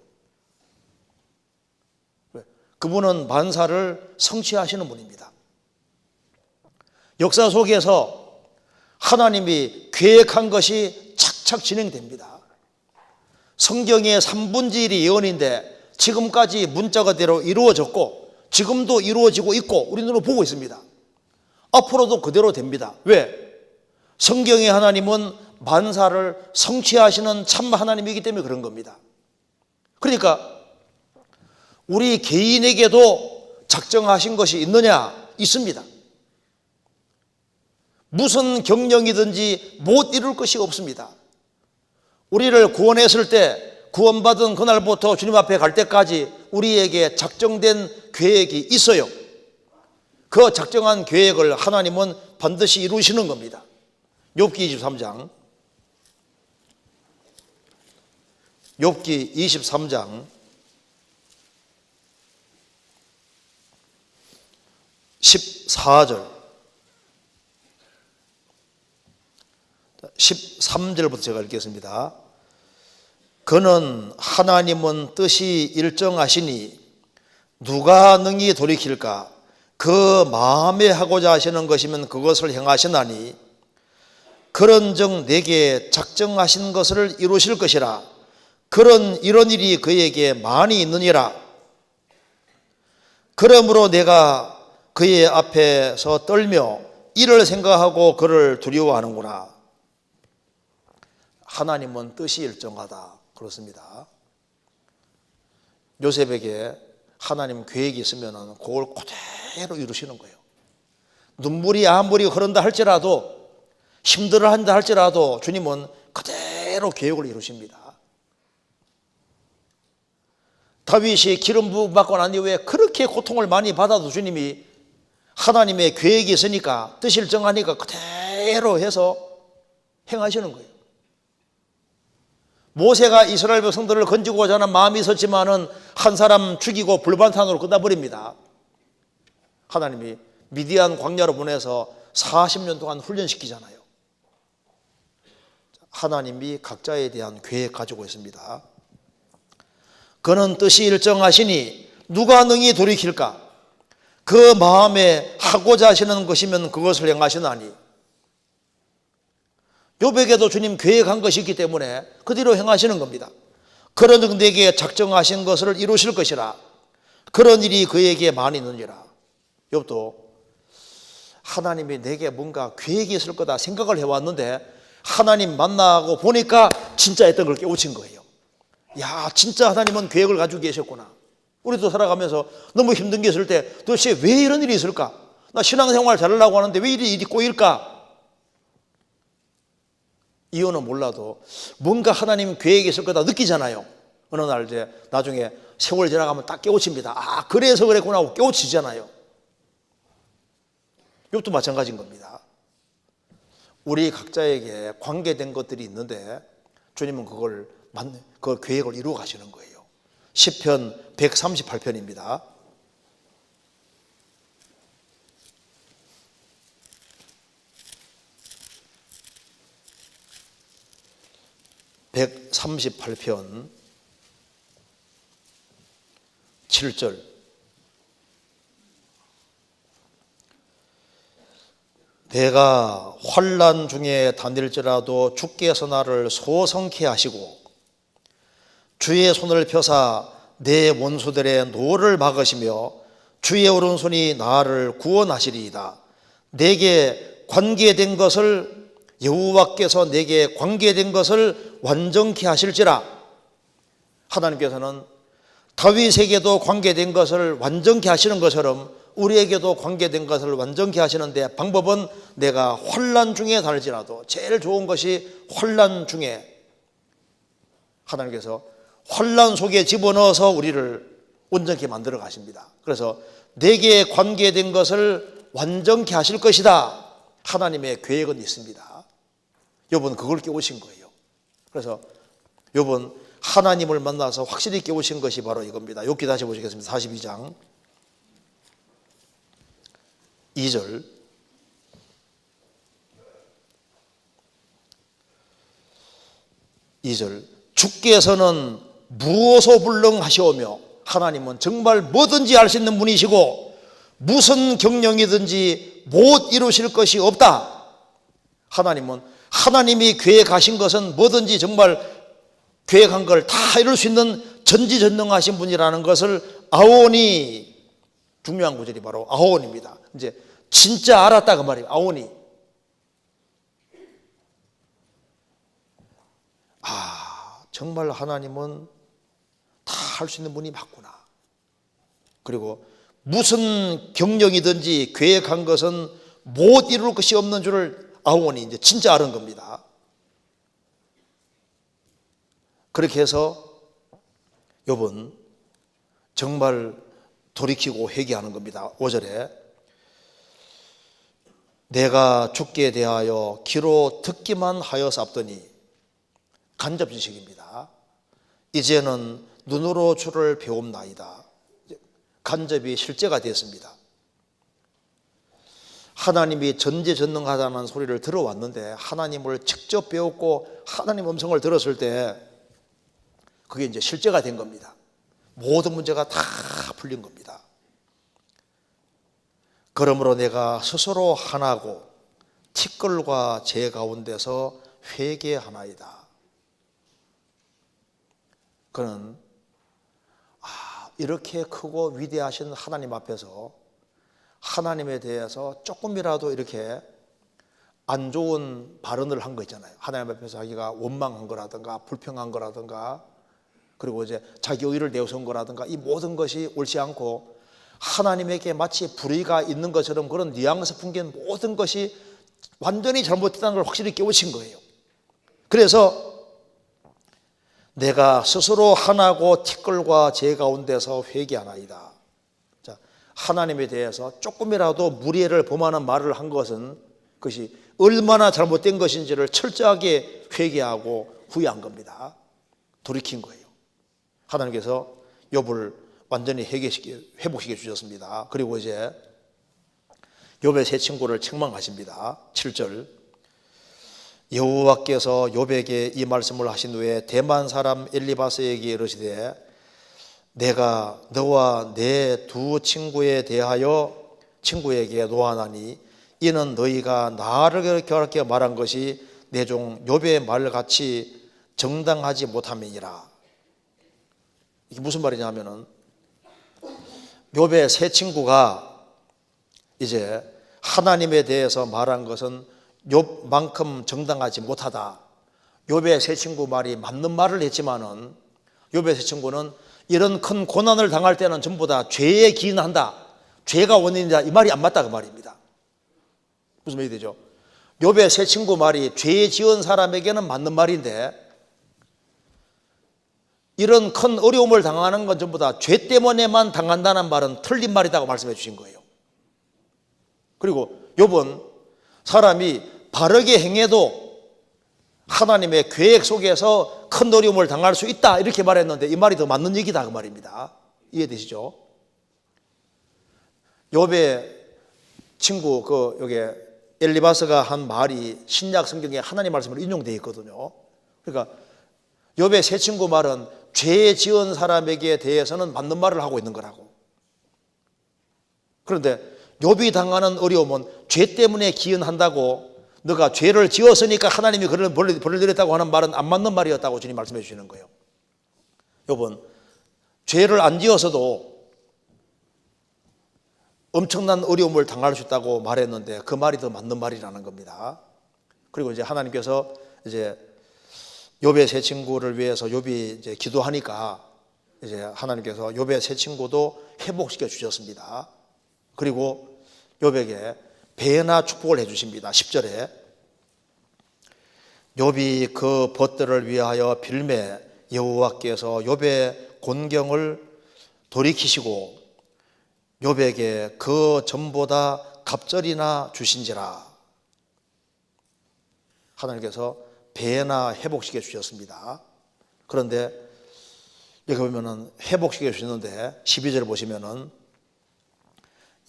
그분은 만사를 성취하시는 분입니다. 역사 속에서 하나님이 계획한 것이 착착 진행됩니다. 성경의 3분의 1이 예언인데 지금까지 문자 그대로 이루어졌고 지금도 이루어지고 있고 우리 눈으로 보고 있습니다. 앞으로도 그대로 됩니다. 왜? 성경의 하나님은 만사를 성취하시는 참 하나님이기 때문에 그런 겁니다. 그러니까 우리 개인에게도 작정하신 것이 있느냐? 있습니다. 무슨 경영이든지 못 이룰 것이 없습니다. 우리를 구원했을 때 구원받은 그날부터 주님 앞에 갈 때까지 우리에게 작정된 계획이 있어요. 그 작정한 계획을 하나님은 반드시 이루시는 겁니다. 욥기 23장 욥기 23장 14절 13절부터 제가 읽겠습니다. 그는 하나님은 뜻이 일정하시니 누가 능히 돌이킬까? 그 마음에 하고자 하시는 것이면 그것을 행하시나니 그런즉 내게 작정하신 것을 이루실 것이라. 이런 일이 그에게 많이 있느니라. 그러므로 내가 그의 앞에서 떨며 이를 생각하고 그를 두려워하는구나. 하나님은 뜻이 일정하다 그렇습니다. 요셉에게 하나님 계획이 있으면 그걸 그대로 이루시는 거예요. 눈물이 아무리 흐른다 할지라도, 힘들어한다 할지라도 주님은 그대로 계획을 이루십니다. 다윗이 기름 부음 받고 난 이후에 그렇게 고통을 많이 받아도 주님이 하나님의 계획이 있으니까, 뜻이 일정하니까 그대로 해서 행하시는 거예요. 모세가 이스라엘 백성들을 건지고자 하는 마음이 있었지만은 한 사람 죽이고 불반탄으로 끝나버립니다. 하나님이 미디안 광야로 보내서 40년 동안 훈련시키잖아요. 하나님이 각자에 대한 계획 가지고 있습니다. 그는 뜻이 일정하시니 누가 능히 돌이킬까? 그 마음에 하고자 하시는 것이면 그것을 행하시나니. 욥에게도 주님 계획한 것이 있기 때문에 그대로 행하시는 겁니다. 그런즉 내게 작정하신 것을 이루실 것이라. 그런 일이 그에게 많이 있느니라. 욥도 하나님이 내게 뭔가 계획이 있을 거다 생각을 해왔는데 하나님 만나고 보니까 진짜 했던 걸 깨우친 거예요. 야, 진짜 하나님은 계획을 가지고 계셨구나. 우리도 살아가면서 너무 힘든 게 있을 때 도대체 왜 이런 일이 있을까? 나 신앙생활 잘하려고 하는데 왜 이 일이 꼬일까? 이유는 몰라도 뭔가 하나님 계획이 있을 거다 느끼잖아요. 어느 날 이제 나중에 세월 지나가면 딱 깨우칩니다. 아, 그래서 그랬구나 하고 깨우치잖아요. 욥도 마찬가지인 겁니다. 우리 각자에게 관계된 것들이 있는데 주님은 그걸 그 계획을 이루어 가시는 거예요. 시편 138편입니다. (138편) 7절. 내가 환난 중에 다닐지라도 주께서 나를 소성케 하시고 주의 손을 펴사 내 원수들의 노를 막으시며 주의 오른손이 나를 구원하시리이다. 내게 관계된 것을, 여호와께서 내게 관계된 것을 완전케 하실지라. 하나님께서는 다윗에게도 관계된 것을 완전케 하시는 것처럼 우리에게도 관계된 것을 완전케 하시는데, 방법은 내가 환난 중에 다닐지라도, 제일 좋은 것이 환난 중에 하나님께서 환난 속에 집어넣어서 우리를 온전케 만들어 가십니다. 그래서 내게 관계된 것을 완전케 하실 것이다. 하나님의 계획은 있습니다. 욥은 그걸 깨우친 거예요. 그래서 욥은 하나님을 만나서 확실히 깨우친 것이 바로 이겁니다. 욥기 다시 보시겠습니다. 42장 2절. 주께서는 무엇을 불능하시오며, 하나님은 정말 뭐든지 할 수 있는 분이시고 무슨 경영이든지 못 이루실 것이 없다. 하나님은 하나님이 계획하신 것은 뭐든지 정말 계획한 걸 다 이룰 수 있는 전지전능하신 분이라는 것을 아오니, 중요한 구절이 바로 아오니입니다. 이제 진짜 알았다 그 말이에요. 아오니. 아, 정말 하나님은 다 할 수 있는 분이 맞구나. 그리고 무슨 경영이든지 계획한 것은 못 이룰 것이 없는 줄을 아오니, 이제 진짜 아는 겁니다. 그렇게 해서 욥은 정말 돌이키고 회개하는 겁니다. 5절에 내가 주께 대하여 귀로 듣기만 하여sap더니, 간접지식입니다. 이제는 눈으로 주를 배움나이다. 간접이 실제가 됐습니다. 하나님이 전지전능하다는 소리를 들어왔는데 하나님을 직접 배웠고 하나님 음성을 들었을 때 그게 이제 실제가 된 겁니다. 모든 문제가 다 풀린 겁니다. 그러므로 내가 스스로 하나고 티끌과 재 가운데서 회개하나이다. 그는 이렇게 크고 위대하신 하나님 앞에서 하나님에 대해서 조금이라도 이렇게 안 좋은 발언을 한 거 있잖아요. 하나님 앞에서 자기가 원망한 거라든가 불평한 거라든가 그리고 이제 자기 의를 내세운 거라든가 이 모든 것이 옳지 않고 하나님에게 마치 불의가 있는 것처럼 그런 뉘앙스 풍기는 모든 것이 완전히 잘못됐다는 걸 확실히 깨우친 거예요. 그래서 내가 스스로 하나고 티끌과 재 가운데서 회개하나이다. 자, 하나님에 대해서 조금이라도 무례를 범하는 말을 한 것은 그것이 얼마나 잘못된 것인지를 철저하게 회개하고 후회한 겁니다. 돌이킨 거예요. 하나님께서 욥을 완전히 회복시켜 주셨습니다. 그리고 이제 욥의 세 친구를 책망하십니다. 7절 여호와께서 욥에게 이 말씀을 하신 후에 대만 사람 엘리바스에게 이르시되 내가 너와 내 두 친구에 대하여 친구에게 노하나니 이는 너희가 나를 그렇게 말한 것이 내 종 욥의 말같이 정당하지 못함이니라. 이게 무슨 말이냐면은 욥의 세 친구가 이제 하나님에 대해서 말한 것은 욥만큼 정당하지 못하다. 욥의 세 친구 말이 맞는 말을 했지만은 욥의 세 친구는 이런 큰 고난을 당할 때는 전부 다 죄에 기인한다. 죄가 원인이다. 이 말이 안 맞다 그 말입니다. 무슨 말이 되죠? 욥의 세 친구 말이 죄 지은 사람에게는 맞는 말인데 이런 큰 어려움을 당하는 건 전부 다 죄 때문에만 당한다는 말은 틀린 말이라고 말씀해 주신 거예요. 그리고 욥은 사람이 바르게 행해도 하나님의 계획 속에서 큰 어려움을 당할 수 있다 이렇게 말했는데 이 말이 더 맞는 얘기다 그 말입니다. 이해되시죠? 욥의 친구 여기 엘리바스가 한 말이 신약 성경에 하나님 말씀으로 인용되어 있거든요. 그러니까 욥의 세 친구 말은 죄 지은 사람에게 대해서는 맞는 말을 하고 있는 거라고. 그런데 욥이 당하는 어려움은 죄 때문에 기인한다고 너가 죄를 지었으니까 하나님이 그를 벌을 내렸다고 하는 말은 안 맞는 말이었다고 주님 말씀해 주시는 거예요. 욥은 죄를 안 지어서도 엄청난 어려움을 당할 수 있다고 말했는데 그 말이 더 맞는 말이라는 겁니다. 그리고 이제 하나님께서 이제 욥의 세 친구를 위해서 욥이 이제 기도하니까 이제 하나님께서 욥의 세 친구도 회복시켜 주셨습니다. 그리고 욥에게 배나 축복을 해 주십니다. 10절에 욥이 그 벗들을 위하여 빌매 여호와께서 욥의 곤경을 돌이키시고 욥에게 그 전보다 갑절이나 주신지라. 하나님께서 배나 회복시켜 주셨습니다. 그런데 여기 보면은 회복시켜 주셨는데 12절 보시면은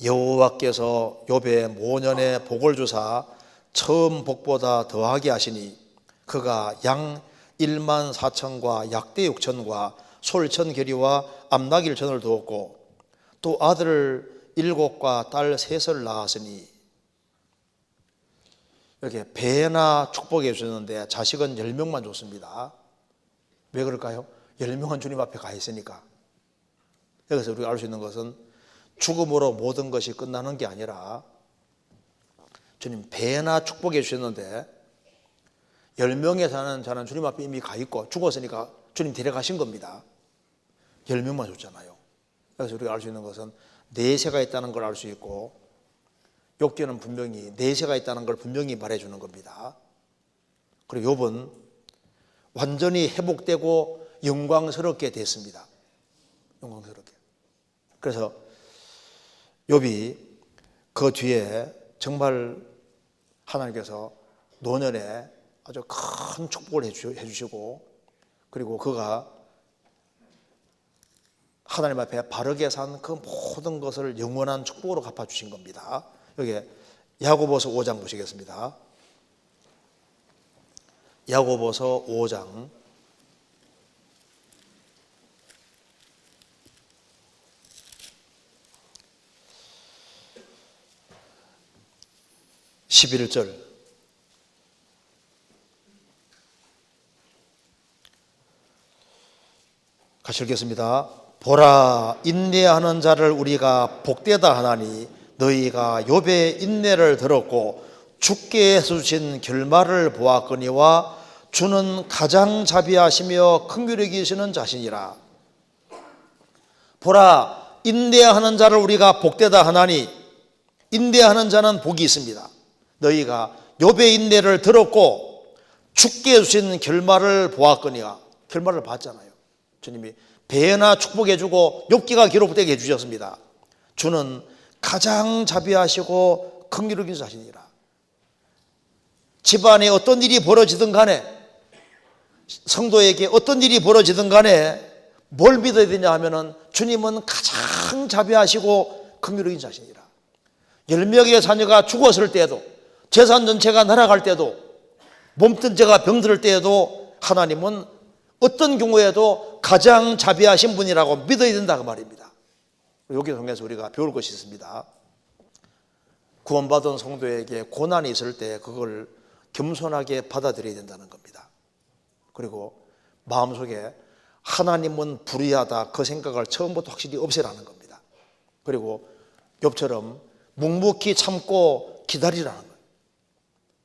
여호와께서 욥의 모년에 복을 주사 처음 복보다 더하게 하시니 그가 양 1만 4천과 약대 6천과 솔 1,000겨리와 암낙 1천을 두었고 또 아들 7과 딸 3을 낳았으니. 이렇게 배나 축복해 주셨는데 자식은 10명만 줬습니다. 왜 그럴까요? 10명은 주님 앞에 가 있으니까. 여기서 우리가 알 수 있는 것은 죽음으로 모든 것이 끝나는 게 아니라 주님 배나 축복해 주셨는데 10명에 사는 자는 주님 앞에 이미 가 있고 죽었으니까 주님 데려가신 겁니다. 10명만 줬잖아요. 그래서 우리가 알 수 있는 것은 내세가 있다는 걸 알 수 있고 욥기는 분명히 내세가 있다는 걸 분명히 말해주는 겁니다. 그리고 욥은 완전히 회복되고 영광스럽게 됐습니다. 영광스럽게. 그래서 욥이 그 뒤에 정말 하나님께서 노년에 아주 큰 축복을 해주시고 그리고 그가 하나님 앞에 바르게 산 그 모든 것을 영원한 축복으로 갚아주신 겁니다. 여기 야고보서 5장 보시겠습니다. 야고보서 5장 11절 같이 읽겠습니다. 보라, 인내하는 자를 우리가 복되다 하나니 너희가 욥의 인내를 들었고 주께 주신 결말을 보았거니와 주는 가장 자비하시며 긍휼히 여기시는 자신이라. 보라, 인내하는 자를 우리가 복되다 하나니 인내하는 자는 복이 있습니다. 너희가 욥의 인내를 들었고 주께 주신 결말을 보았거니와. 결말을 봤잖아요. 주님이 배나 축복해 주고 욥기가 기록되게 해주셨습니다. 주는 가장 자비하시고 긍휼히 여기는 자신이라. 집안에 어떤 일이 벌어지든 간에, 성도에게 어떤 일이 벌어지든 간에 뭘 믿어야 되냐 하면은 주님은 가장 자비하시고 긍휼히 여기는 자신이라. 10명의 자녀가 죽었을 때에도, 재산 전체가 날아갈 때도, 몸뚱이가 병들 때에도 하나님은 어떤 경우에도 가장 자비하신 분이라고 믿어야 된다 그 말입니다. 여기 통해서 우리가 배울 것이 있습니다. 구원받은 성도에게 고난이 있을 때 그걸 겸손하게 받아들여야 된다는 겁니다. 그리고 마음속에 하나님은 불의하다 그 생각을 처음부터 확실히 없애라는 겁니다. 그리고 욥처럼 묵묵히 참고 기다리라는 거예요.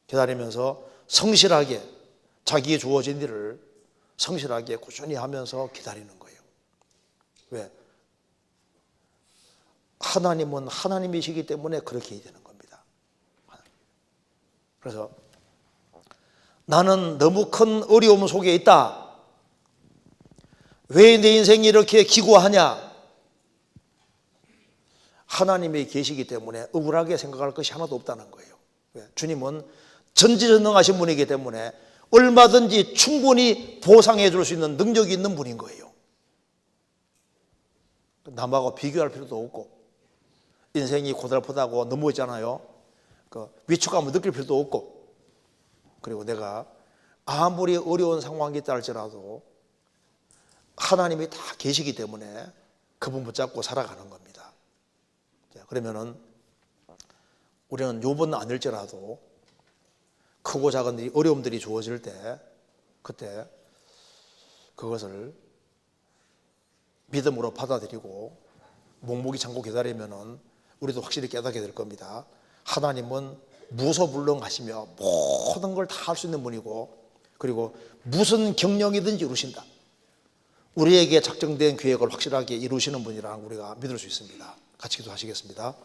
기다리면서 성실하게 자기에 주어진 일을 성실하게 꾸준히 하면서 기다리는 거예요. 왜? 하나님은 하나님이시기 때문에 그렇게 해야 되는 겁니다. 그래서 나는 너무 큰 어려움 속에 있다. 왜 내 인생이 이렇게 기구하냐? 하나님이 계시기 때문에 억울하게 생각할 것이 하나도 없다는 거예요. 왜? 주님은 전지전능하신 분이기 때문에 얼마든지 충분히 보상해 줄 수 있는 능력이 있는 분인 거예요. 남하고 비교할 필요도 없고, 인생이 고달프다고 넘어지잖아요. 그 위축감을 느낄 필요도 없고, 그리고 내가 아무리 어려운 상황이 있다 할지라도 하나님이 다 계시기 때문에 그분 붙잡고 살아가는 겁니다. 자, 그러면은 우리는 욥은 아닐지라도 크고 작은 어려움들이 주어질 때 그때 그것을 믿음으로 받아들이고 묵묵히 참고 기다리면은 우리도 확실히 깨닫게 될 겁니다. 하나님은 무소불능하시며 모든 걸 다 할 수 있는 분이고, 그리고 무슨 경영이든지 이루신다. 우리에게 작정된 계획을 확실하게 이루시는 분이라는 우리가 믿을 수 있습니다. 같이 기도하시겠습니다.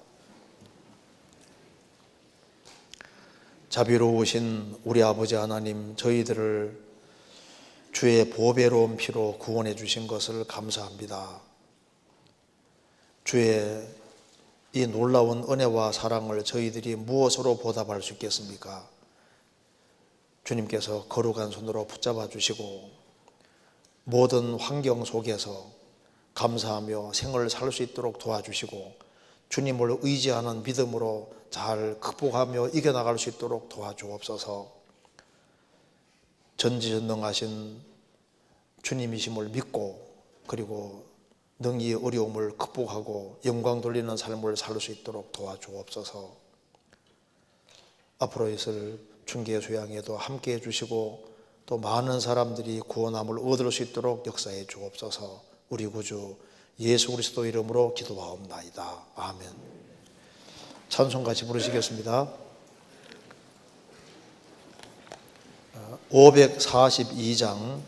자비로우신 우리 아버지 하나님, 저희들을 주의 보배로운 피로 구원해 주신 것을 감사합니다. 주의 이 놀라운 은혜와 사랑을 저희들이 무엇으로 보답할 수 있겠습니까? 주님께서 거룩한 손으로 붙잡아 주시고 모든 환경 속에서 감사하며 생을 살 수 있도록 도와주시고 주님을 의지하는 믿음으로 잘 극복하며 이겨나갈 수 있도록 도와주옵소서. 전지전능하신 주님이심을 믿고, 그리고 능히 어려움을 극복하고 영광 돌리는 삶을 살 수 있도록 도와주옵소서. 앞으로 있을 중계 수양에도 함께해 주시고 또 많은 사람들이 구원함을 얻을 수 있도록 역사해 주옵소서. 우리 구주 예수 그리스도 이름으로 기도하옵나이다. 아멘. 찬송 같이 부르시겠습니다. 542장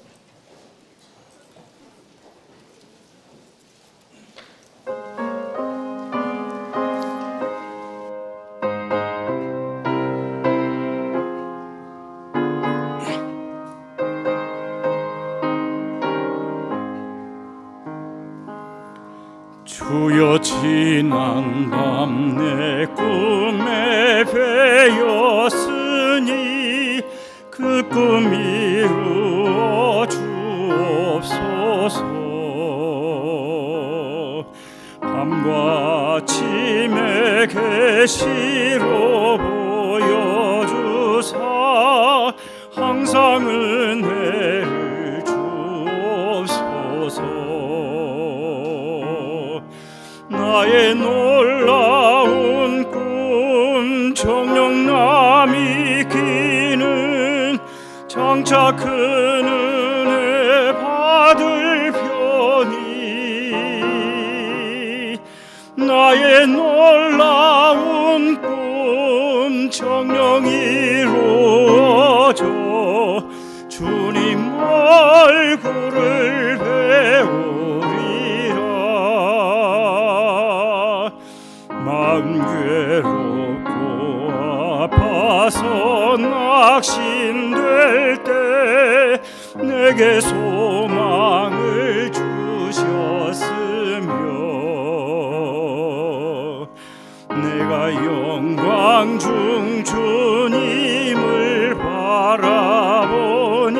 주여 지난 밤 내 꿈에 배었으니 그 꿈 이루어 주옵소서. 밤과 침에 계시로 보여주사 항상 은혜를 주옵소서. 나의 놀라운 꿈 정령남이 이기는 장차 큰 은혜 받을 편이 나의 놀라운 꿈 정령 이루어져 주님 얼굴을 배우리라. 마음 괴롭고 아파서 낙심될 때 내게 소망을 주셨으며 내가 영광 중 주님을 바라보니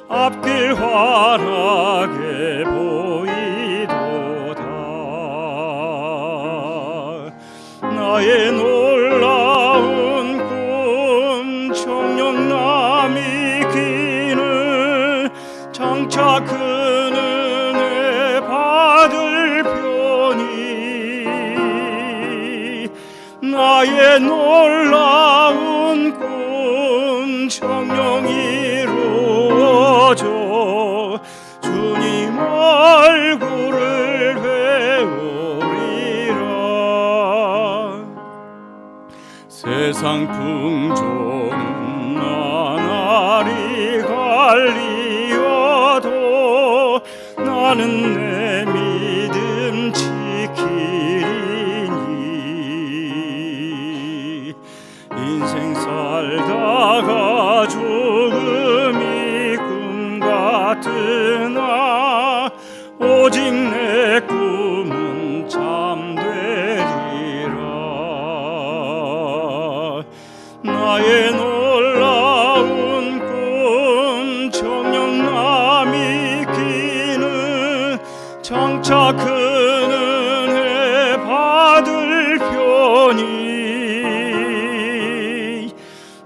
앞길 환하게 보이도다. 나의 놀라운 꿈 정령남이 이기는 장차 큰 은혜 받을 편이 나의 놀라운 꿈 정령 이루어져 주님 얼굴을 배우리라. 세상 풍조는 나날이 갈리어도 나는 내 믿음 지키리니 인생 살다가 죽음이 꿈 같으나 오직 내 꿈은 참되리라. 나의 놀라운 꿈 정령남이 이기는 장차 큰 은혜 받을 편이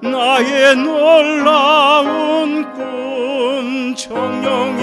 나의 놀라운 꿈 정령